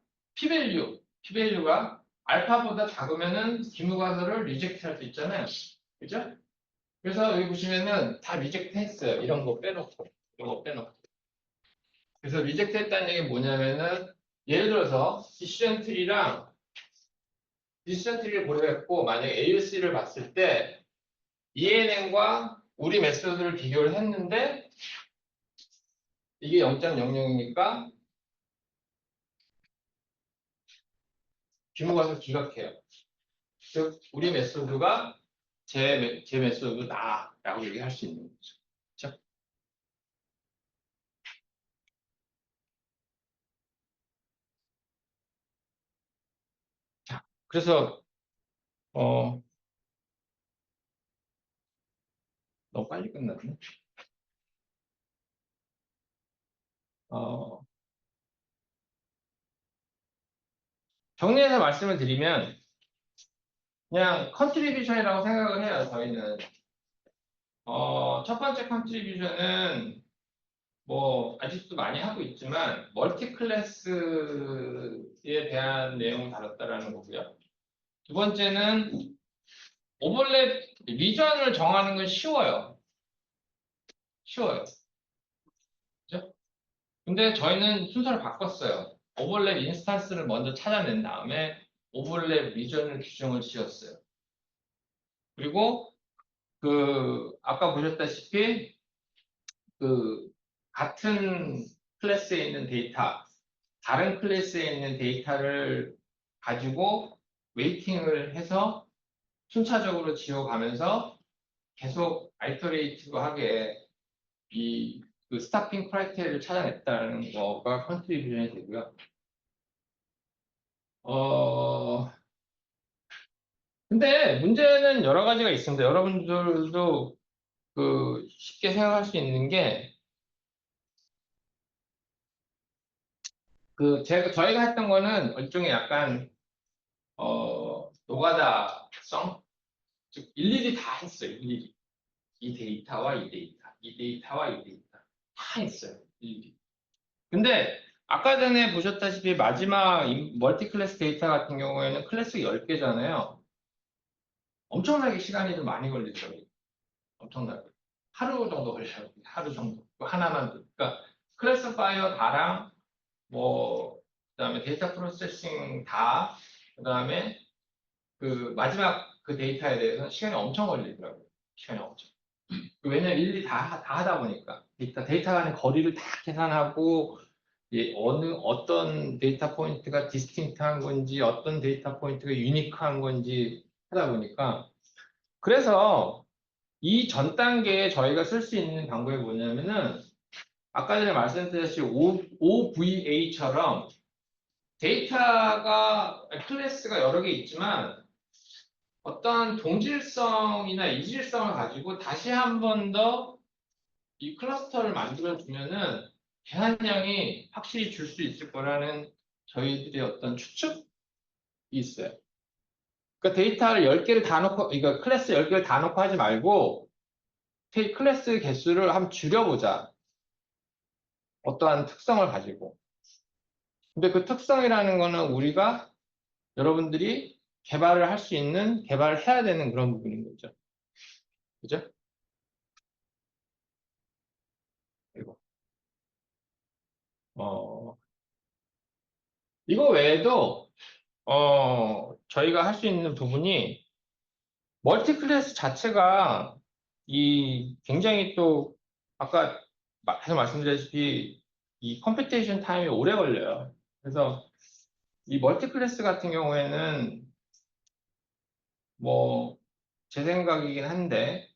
알파보다 작으면은 기무가설을 리젝트 할 수 있잖아요. 그죠? 그래서 여기 보시면은 다 리젝트 했어요. 이런 거 빼놓고. 이런 거 빼놓고. 그래서 리젝트 했다는 얘기 뭐냐면은 예를 들어서 디시전 트리를 고려했고 만약에 AUC를 봤을 때 ENN과 우리 메소드를 비교를 했는데 이게 0.00이니까 규모가 기각해요. 즉 우리 메소드가 제 메소드 나라고 얘기할 수 있는 거죠. 그렇죠? 자, 그래서 너무 빨리 끝났네. 어, 정리해서 말씀을 드리면 그냥 컨트리뷰션이라고 생각을 해요. 저희는 첫 번째 컨트리뷰션은 뭐 아직도 많이 하고 있지만 멀티 클래스에 대한 내용을 다뤘다라는 거고요. 두 번째는 오버랩 리전을 정하는 건 쉬워요. 쉬워요. 그죠? 근데 저희는 순서를 바꿨어요. 오버랩 인스턴스를 먼저 찾아낸 다음에 오버랩 리전을 규정을 지었어요. 그리고 아까 보셨다시피 그 같은 클래스에 있는 데이터, 다른 클래스에 있는 데이터를 가지고 웨이팅을 해서 순차적으로 지어가면서 계속 아이터레이티브하게 그 스타핑 크라이테리아를 찾아냈다는 거가 컨트리뷰션이 되고요. 근데 문제는 여러 가지가 있습니다. 여러분들도 쉽게 생각할 수 있는 게 저희가 했던 거는 일종의 약간 노가다성, 즉 일일이 다 했어요. 일일이 이 데이터와 이 데이터, 이 데이터와 이 데이터 다 했어요. 일일이. 근데 아까 전에 보셨다시피 마지막 멀티 클래스 데이터 같은 경우에는 클래스 10개잖아요. 엄청나게 시간이 좀 많이 걸리더라고요. 엄청나게. 하루 정도 걸려요. 하루 정도. 하나만. 그러니까 클래스파이어 다랑 그다음에 데이터 프로세싱 다, 그다음에 마지막 그 데이터에 대해서는 시간이 엄청 걸리더라고요. 시간이 엄청. 왜냐면 일일이 다 하다 보니까. 데이터 간의 거리를 다 계산하고, 어떤 데이터 포인트가 디스팅트한 건지, 어떤 데이터 포인트가 유니크한 건지 하다 보니까. 그래서 이 전 단계에 저희가 쓸 수 있는 방법이 뭐냐면은, 아까 전에 말씀드렸듯이 OVA처럼 클래스가 여러 개 있지만 어떤 동질성이나 이질성을 가지고 다시 한 번 더 이 클러스터를 만들어 주면은 계산량이 확실히 줄 수 있을 거라는 저희들의 어떤 추측이 있어요. 그러니까 데이터를 10개를 다 놓고, 그러니까 클래스 10개를 다 놓고 하지 말고 클래스 개수를 한번 줄여보자. 어떠한 특성을 가지고. 근데 그 특성이라는 거는 우리가 여러분들이 개발을 할 수 있는, 개발을 해야 되는 그런 부분인 거죠. 그죠? 그리고, 어, 이거 외에도, 저희가 할 수 있는 부분이, 멀티 클래스 자체가 굉장히 또, 아까 계속 말씀드렸다시피, 이 컴퓨테이션 타임이 오래 걸려요. 그래서 이 멀티 클래스 같은 경우에는, 뭐, 제 생각이긴 한데,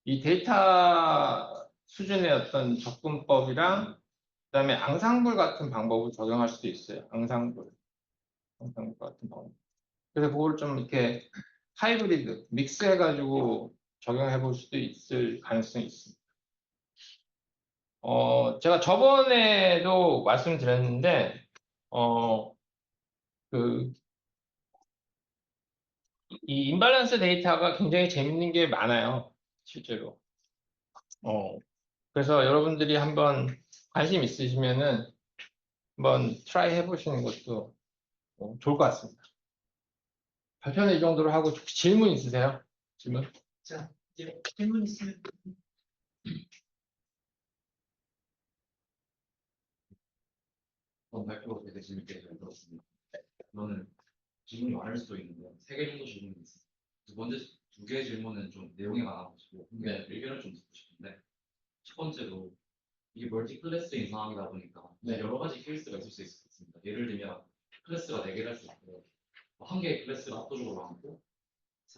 이 데이터 수준의 어떤 접근법이랑 그다음에 앙상블 같은 방법을 적용할 수도 있어요. 앙상블 같은 방법. 그래서 그걸 좀 이렇게 하이브리드, 믹스해가지고 적용해 볼 수도 있을 가능성이 있습니다. 제가 저번에도 말씀드렸는데, 어, 그, 이 임밸런스 데이터가 굉장히 재밌는 게 많아요. 실제로. 그래서 여러분들이 한번 관심 있으시면은 한번 트라이 해보시는 것도 좋을 것 같습니다. 발표는 이 정도로 하고 혹시 질문 있으세요? 질문? 자, 이제 질문 있으면 발표 되게 재밌게 잘 들었습니다. 저는 질문이 많을 수도 있는데 3개 정도 질문이 있어요. 두 번째 2개 질문은 좀 내용이 많아가지고 네. 의견을 좀 듣고 싶은데, 첫 번째로 이게 멀티 클래스인 상황이다 보니까 네. 여러 가지 케이스가 있을 수 있습니다. 예를 들면 클래스가 4개를 할 수 있고, 한 개의 클래스가 압도적으로 많고,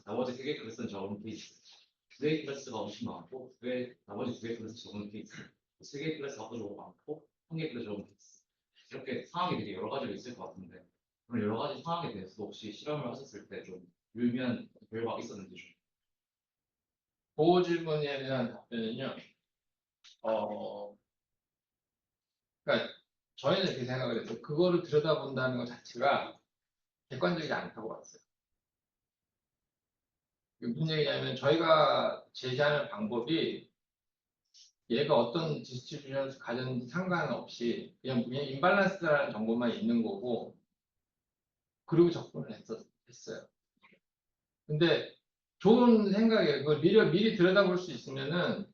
나머지 3개 클래스는 적은 케이스, 2개의 클래스가 엄청 많고, 나머지 2개 클래스 적은 케이스, 3개의 클래스가 압도적으로 많고, 1개의 클래스 적은 케이스. 이렇게 상황이 되게 여러 가지로 있을 것 같은데, 그럼 여러 가지 상황에 대해서 혹시 실험을 하셨을 때 좀 유의미한 결과가 있었는지 좀. 그 질문에 대한 답변은요. 그러니까 저희는 이렇게 생각을 해서 그거를 들여다본다는 것 자체가 객관적이지 않다고 봤어요. 무슨 얘기냐면 저희가 제시하는 방법이 얘가 어떤 디스트리뷰션을 가졌는지 상관없이 그냥 임밸런스라는 정보만 있는 거고 그리고 접근을 했어요. 근데 좋은 생각이에요. 그걸 미리 들여다볼 수 있으면은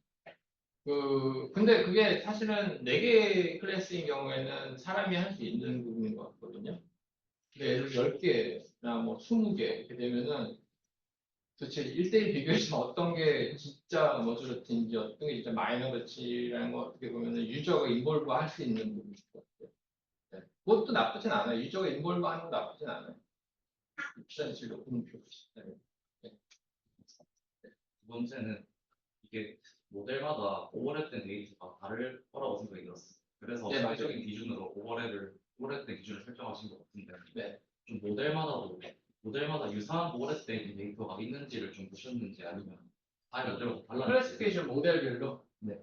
근데 그게 사실은 4개 클래스인 경우에는 사람이 할 수 있는 부분인 것 같거든요. 근데 예를 들어 10개나 뭐 20개 이렇게 되면은 도대체 1대1 비교해서 어떤 게 진짜 머저리티인지 어떤 게 진짜 마이너리티라는 거 어떻게 보면은 유저가 인볼브 할 수 있는 부분인 것 같아요. 네. 그것도 나쁘진 않아요. 유저가 인볼브 하는 거 나쁘진 않아요. efficiency 높은 표시. 네. 네. 두 번째는 이게 모델마다 오버랩된 데이터가 다를 거라고 생각이 들었어요. 그래서 네, 맞아요. 사회적인 기준으로 오버랩된 기준을 설정하신 것 같은데 네. 좀 모델마다 유사한 오버랩된 데이터가 있는지를 좀 보셨는지 아니면 아예 모델마다 달랐는지. 클래시피케이션 모델별로 네.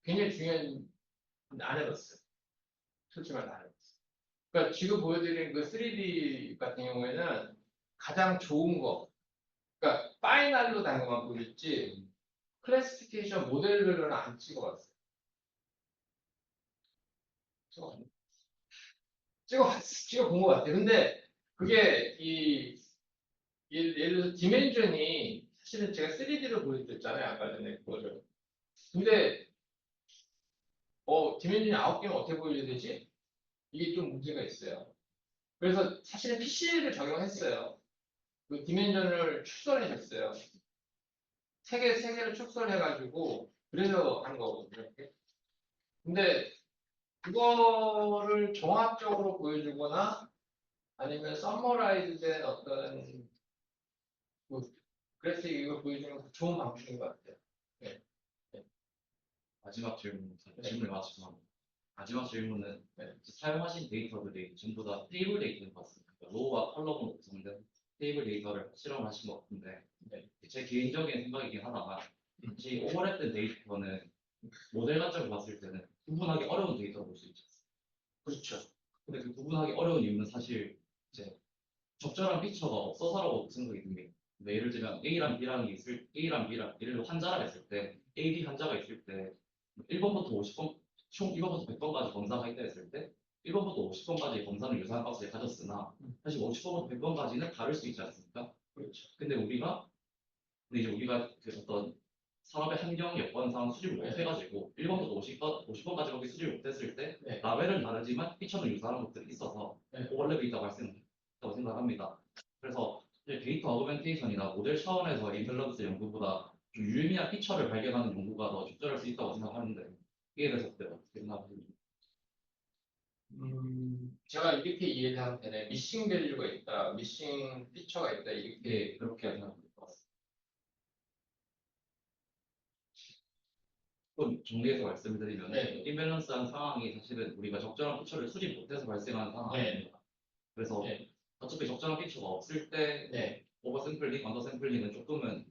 굉장히 중요한 안 해봤어요. 솔직히 말해 안 해봤어요. 그러니까 지금 보여드린 그 3D 같은 경우에는 가장 좋은 거, 그러니까 파이널로 단 것만 보였지 클래시피케이션 모델별로는 안 찍어봤어요. 찍어본 것 같아요. 근데 그게 예를 들어서 디멘전이 사실은 제가 3D로 보여드렸잖아요. 아까 전에 그거를. 근데 디멘전이 9개는 어떻게 보여야 되지? 이게 좀 문제가 있어요. 그래서 사실은 PC를 적용했어요. 그 디멘전을 축소해줬어요. 세 개를 축소해가지고 그래서 한 거거든요. 근데 그거를 종합적으로 보여주거나 아니면 서머라이즈된 어떤 그 그래픽을 보여주는 그 좋은 방식인 것 같아요. 네. 네. 마지막 질문, 네. 질문을 마치고 마지막 질문은 네. 사용하신 데이터들이 전부 다 테이블 데이터인 것 같습니다. 그러니까 로우와 컬럼으로 구성된 테이블 데이터를 실험하신 것 같은데 제 개인적인 생각이긴 하다가 이 오버랩된 데이터는 모델 관점으로 봤을 때는 구분하기 어려운 데이터로 볼 수 있죠. 그렇죠. 근데 그 구분하기 어려운 이유는 사실 이제 적절한 피처가 없어서라고 생각이 듭니다. 근데 예를 들면 A랑 B랑 예를 들어 환자가 있을 때 A, B 환자가 있을 때 1번부터 50번 총 1번부터 100번까지 검사가 있다 했을 때 1번부터 50번까지 검사는 유사한 값을 가졌으나 사실 50번부터 100번까지는 다를 수 있지 않습니까? 그렇죠. 근데 이제 우리가 그 어떤 산업의 환경 여건상 수집을 네. 못해가지고 1번부터 50번까지밖에 수집을 못했을 때 네. 라벨은 다르지만 피처는 유사한 것들이 있어서 네. 오버랩이 있다고 생각합니다. 그래서 이제 데이터 어그멘테이션이나 모델 차원에서 인밸런스 연구보다 좀 유의미한 피처를 발견하는 연구가 더 적절할 수 있다고 생각하는데 이에 대해서 어떻게 생각하십니까? 제가 이렇게 이해를 하면 되네. 미싱 밸류가 있다, 미싱 피처가 있다, 이렇게 네, 그렇게 생각합니다. 좀 정리해서 말씀드리면 네. 인밸런스한 상황이 사실은 우리가 적절한 피처를 수집 못해서 발생하는 상황입니다. 그래서 네. 어차피 적절한 피처가 없을 때 네. 오버 샘플링, 언더 샘플링은 조금은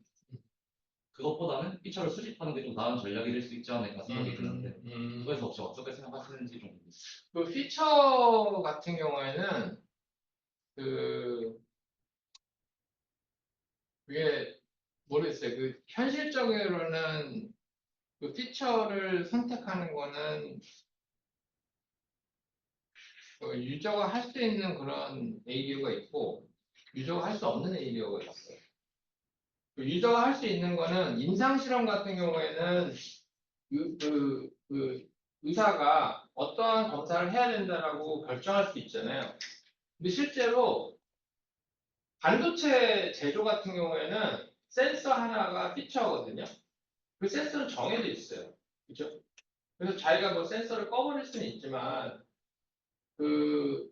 그것보다는 피처를 수집하는 게 좀 나은 전략이 될 수 있지 않을까 생각이 드는데 그래서 혹시 어떻게 생각하시는지 좀 그 피처 같은 경우에는 그게 모르겠어요. 그 현실적으로는 그 피처를 선택하는 거는 그 유저가 할 수 있는 그런 ADO가 있고 유저가 할 수 없는 ADO가 있어요. 그 유저가 할 수 있는 거는 임상 실험 같은 경우에는 그 의사가 어떠한 검사를 해야 된다라고 결정할 수 있잖아요. 근데 실제로 반도체 제조 같은 경우에는 센서 하나가 피처거든요. 그 센서는 정해져 있어요. 그죠? 그래서 자기가 뭐 센서를 꺼버릴 수는 있지만 그,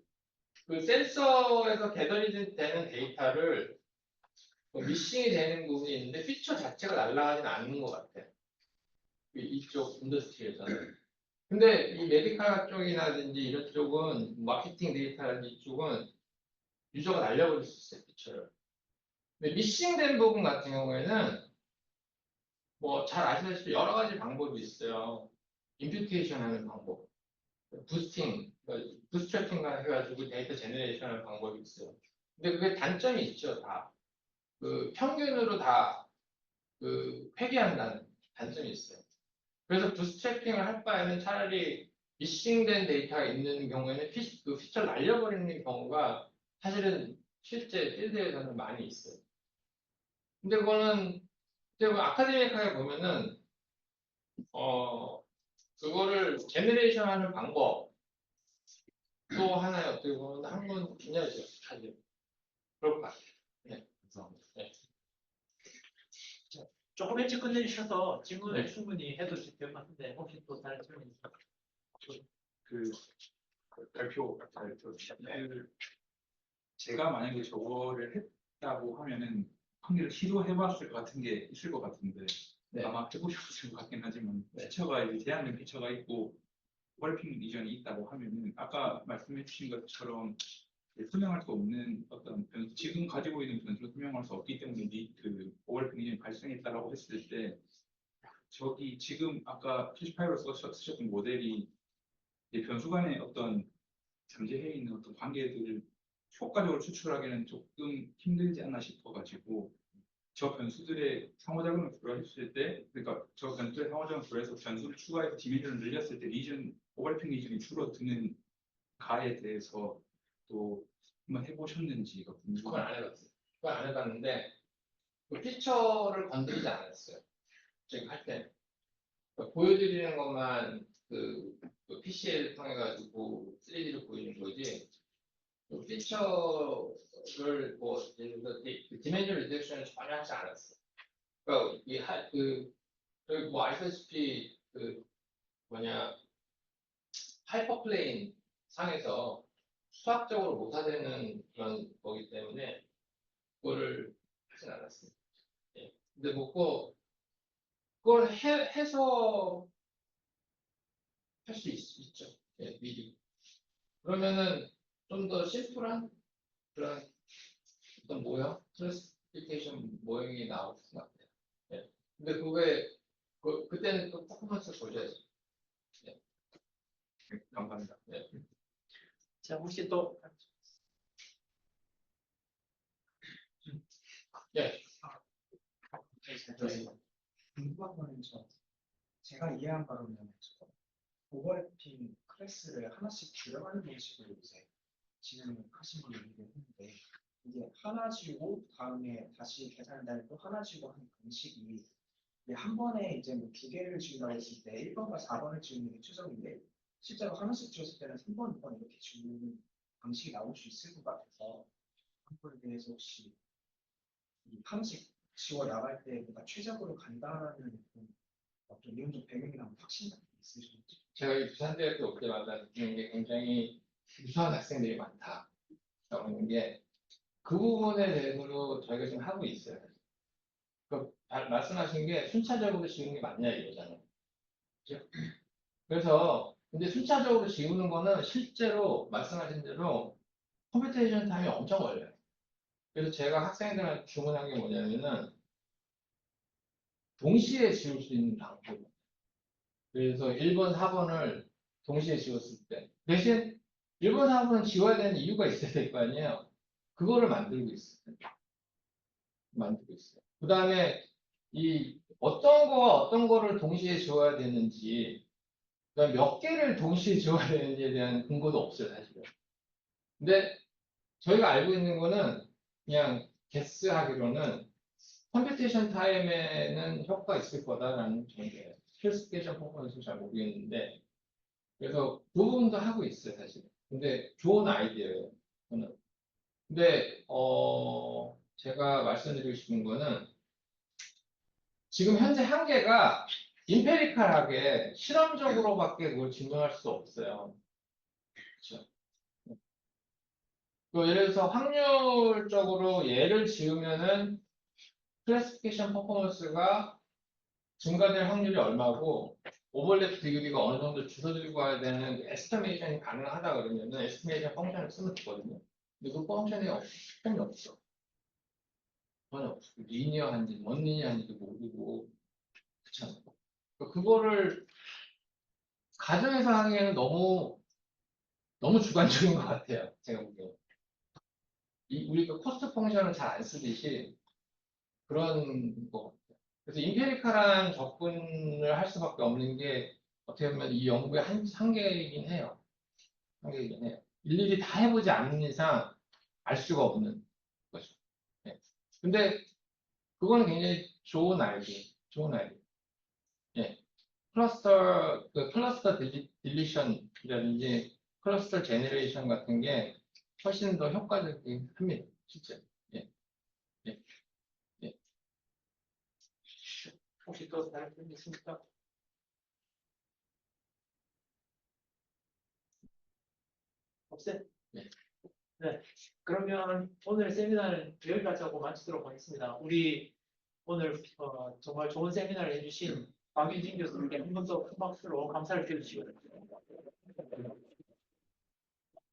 그 센서에서 개선이 되는 데이터를 뭐 미싱이 되는 부분이 있는데 피처 자체가 날아가지는 않는 것 같아요. 이쪽 인더스트리에서는. 근데 이 메디칼 쪽이라든지 이런 쪽은 마케팅 데이터라든지 이쪽은 유저가 날려버릴 수 있어요, 피처를. 근데 미싱된 부분 같은 경우에는 뭐 잘 아시다시피 여러 가지 방법이 있어요. 임퓨테이션 하는 방법, 부스팅, 부스트래핑 해가지고 데이터 제너레이션 하는 방법이 있어요. 근데 그게 단점이 있죠, 다. 그 평균으로 다 그 회귀한다는 단점이 있어요. 그래서 부스트래핑을 할 바에는 차라리 미싱된 데이터가 있는 경우에는 그 피처를 날려버리는 경우가 사실은 실제 필드에서는 많이 있어요. 근데 그거는 어떻게 보면 아카데믹하게 보면은 그거를 제너레이션 하는 방법 또 하나의 어떻게 보면 학문 분야죠. 사실 그럴 것 같아요. 네. 감사합니다. 네. 조금 일찍 끝내주셔서 질문을 네. 충분히 해도 될 것 같은데 혹시 또 다른 질문 있어요? 그 발표 제가 만약에 저거를 했다고 하면은 한 개를 시도해봤을 것 같은 게 있을 것 같은데 네. 아마 해보셨을 것 같긴 하지만 네. 피처가 이제 제한된 피처가 있고 워킹 이전이 있다고 하면은 아까 말씀해주신 것처럼 설명할 수 없는 어떤 변수, 지금 가지고 있는 변수를 설명할 수 없기 때문에 그 오버래핑 이전이 발생했다라고 했을 때 저기 지금 아까 피시파이로 쓰셨던 모델이 이 변수 간의 어떤 잠재해 있는 어떤 관계들을 효과적으로 추출하기는 조금 힘들지 않나 싶어가지고 저 변수들의 상호작용을 불러했을 때, 그러니까 저 변수들의 상호작용을 불러해서 변수를 추가해서 디멘전을 늘렸을 때 리전 오버래핑 리전이 줄어드는 가에 대해서 또 한번 해보셨는지가 그건 궁금해요. 안 해봤어요. 그건 안 해봤는데 그 피처를 건드리지 않았어요. 지금 할 때. 그러니까 보여드리는 것만 그 PCL 통해 가지고 3D를 보이는 거지. 그 피처를 뭐 예를 들어서 디멘전 리덕션을 전혀 하지 않았어요. 그러니까 뭐 아시다시피 그 뭐냐 하이퍼플레인 상에서 수학적으로 모사되는 그런 거기 때문에 그거를 하진 않았어요. 예. 근데 뭐 그걸 해서 할 수 있죠. 예, 미리. 그러면은 좀 더 심플한 그런 어떤 모형, 클래시피케이션 모형이 나올 것 같아요. 예. 근데 그때는 또 퍼포먼스 보셔야죠. 예. 네, 감사합니다. 예. 자, 혹시 또 예. 궁금한 거는 제가 이해한 바로는 오버래핑 클래스를 하나씩 줄여가는 방식으로 이제 진행하신 분이 있는데 이게 하나 지우고 다음에 다시 계산을 또 하나 지우고 하는 방식이 이게 한 번에 이제 뭐 두 개를 지운다고 했을 때 1번과 4번을 지우는 게 최적인데 실제로 하나씩 지웠을 때는 3번, 2번 이렇게 지우는 방식이 나올 수 있을 것 같아서 그거에 대해서 혹시 이 하나씩 지워 나갈 때 뭔가 최적으로 간다는 어떤 이론적 배경이나 확신 같은 게 있으신지? 제가 이 부산대학교 올 때마다 느끼는 게 굉장히 무서운 학생들이 많다. 라고 하는 게 그 부분에 대해서도 저희가 지금 하고 있어요. 말씀하신 게 순차적으로 지우는 게 맞냐 이거잖아요. 그죠? 그래서 근데 순차적으로 지우는 거는 실제로 말씀하신 대로 컴퓨테이션 타임이 엄청 걸려요. 그래서 제가 학생들한테 주문한 게 뭐냐면은 동시에 지울 수 있는 방법. 그래서 1번, 4번을 동시에 지웠을 때 대신 1번, 4번은 지워야 되는 이유가 있어야 될 거 아니에요. 그거를 만들고 있어요. 그 다음에 이 어떤 거와 어떤 거를 동시에 지워야 되는지, 그다음에 몇 개를 동시에 지워야 되는지에 대한 근거도 없어요, 사실은. 근데 저희가 알고 있는 거는 그냥 게스하기로는 컴퓨테이션 타임에는 효과가 있을 거다라는 정도예요. 클래시피케이션 퍼포먼스는 잘 모르겠는데, 그래서 그 부분도 하고 있어요, 사실. 근데 좋은 아이디어예요, 저는. 근데, 제가 말씀드리고 싶은 거는 지금 현재 한계가 임페리칼하게 실험적으로밖에 그걸 증명할 수 없어요. 그렇죠? 예를 들어서 확률적으로 얘를 지으면은 클래시피케이션 퍼포먼스가 증가될 확률이 얼마고 오버랩 비율이가 어느 정도 주소들고 가야 되는 에스티메이션이 가능하다 그러면은 에스티메이션 펑션을 쓰면 되거든요. 근데 그 펑션이 전혀 없어. 전혀 없어. 리니어한지 넌 리니어한지도 모르고 그렇잖아요. 그거를 가정에서 하기에는 너무 주관적인 것 같아요. 제가 보기에. 우리가 코스트 펑션을 잘 안 쓰듯이 그런 거 같아요. 그래서 임페리칼한 접근을 할 수밖에 없는 게 어떻게 보면 이 연구의 한계이긴 해요. 한계이긴 해요. 일일이 다 해보지 않는 이상 알 수가 없는 거죠. 예. 근데 그거는 굉장히 좋은 아이디어, 좋은 아이디어. 예. 클러스터 딜리션이라든지 클러스터 제너레이션 같은 게 훨씬 더 효과적이긴 합니다. 실제. 예. 예. 예. 혹시 또 다른 질문 있습니까? 없어요? 네. 네. 그러면 오늘 세미나는 여기까지 하고 마치도록 하겠습니다. 우리 오늘 정말 좋은 세미나를 해주신 박윤진 교수님께 한 번 더 큰 박수로 감사를 드리시기 바랍니다.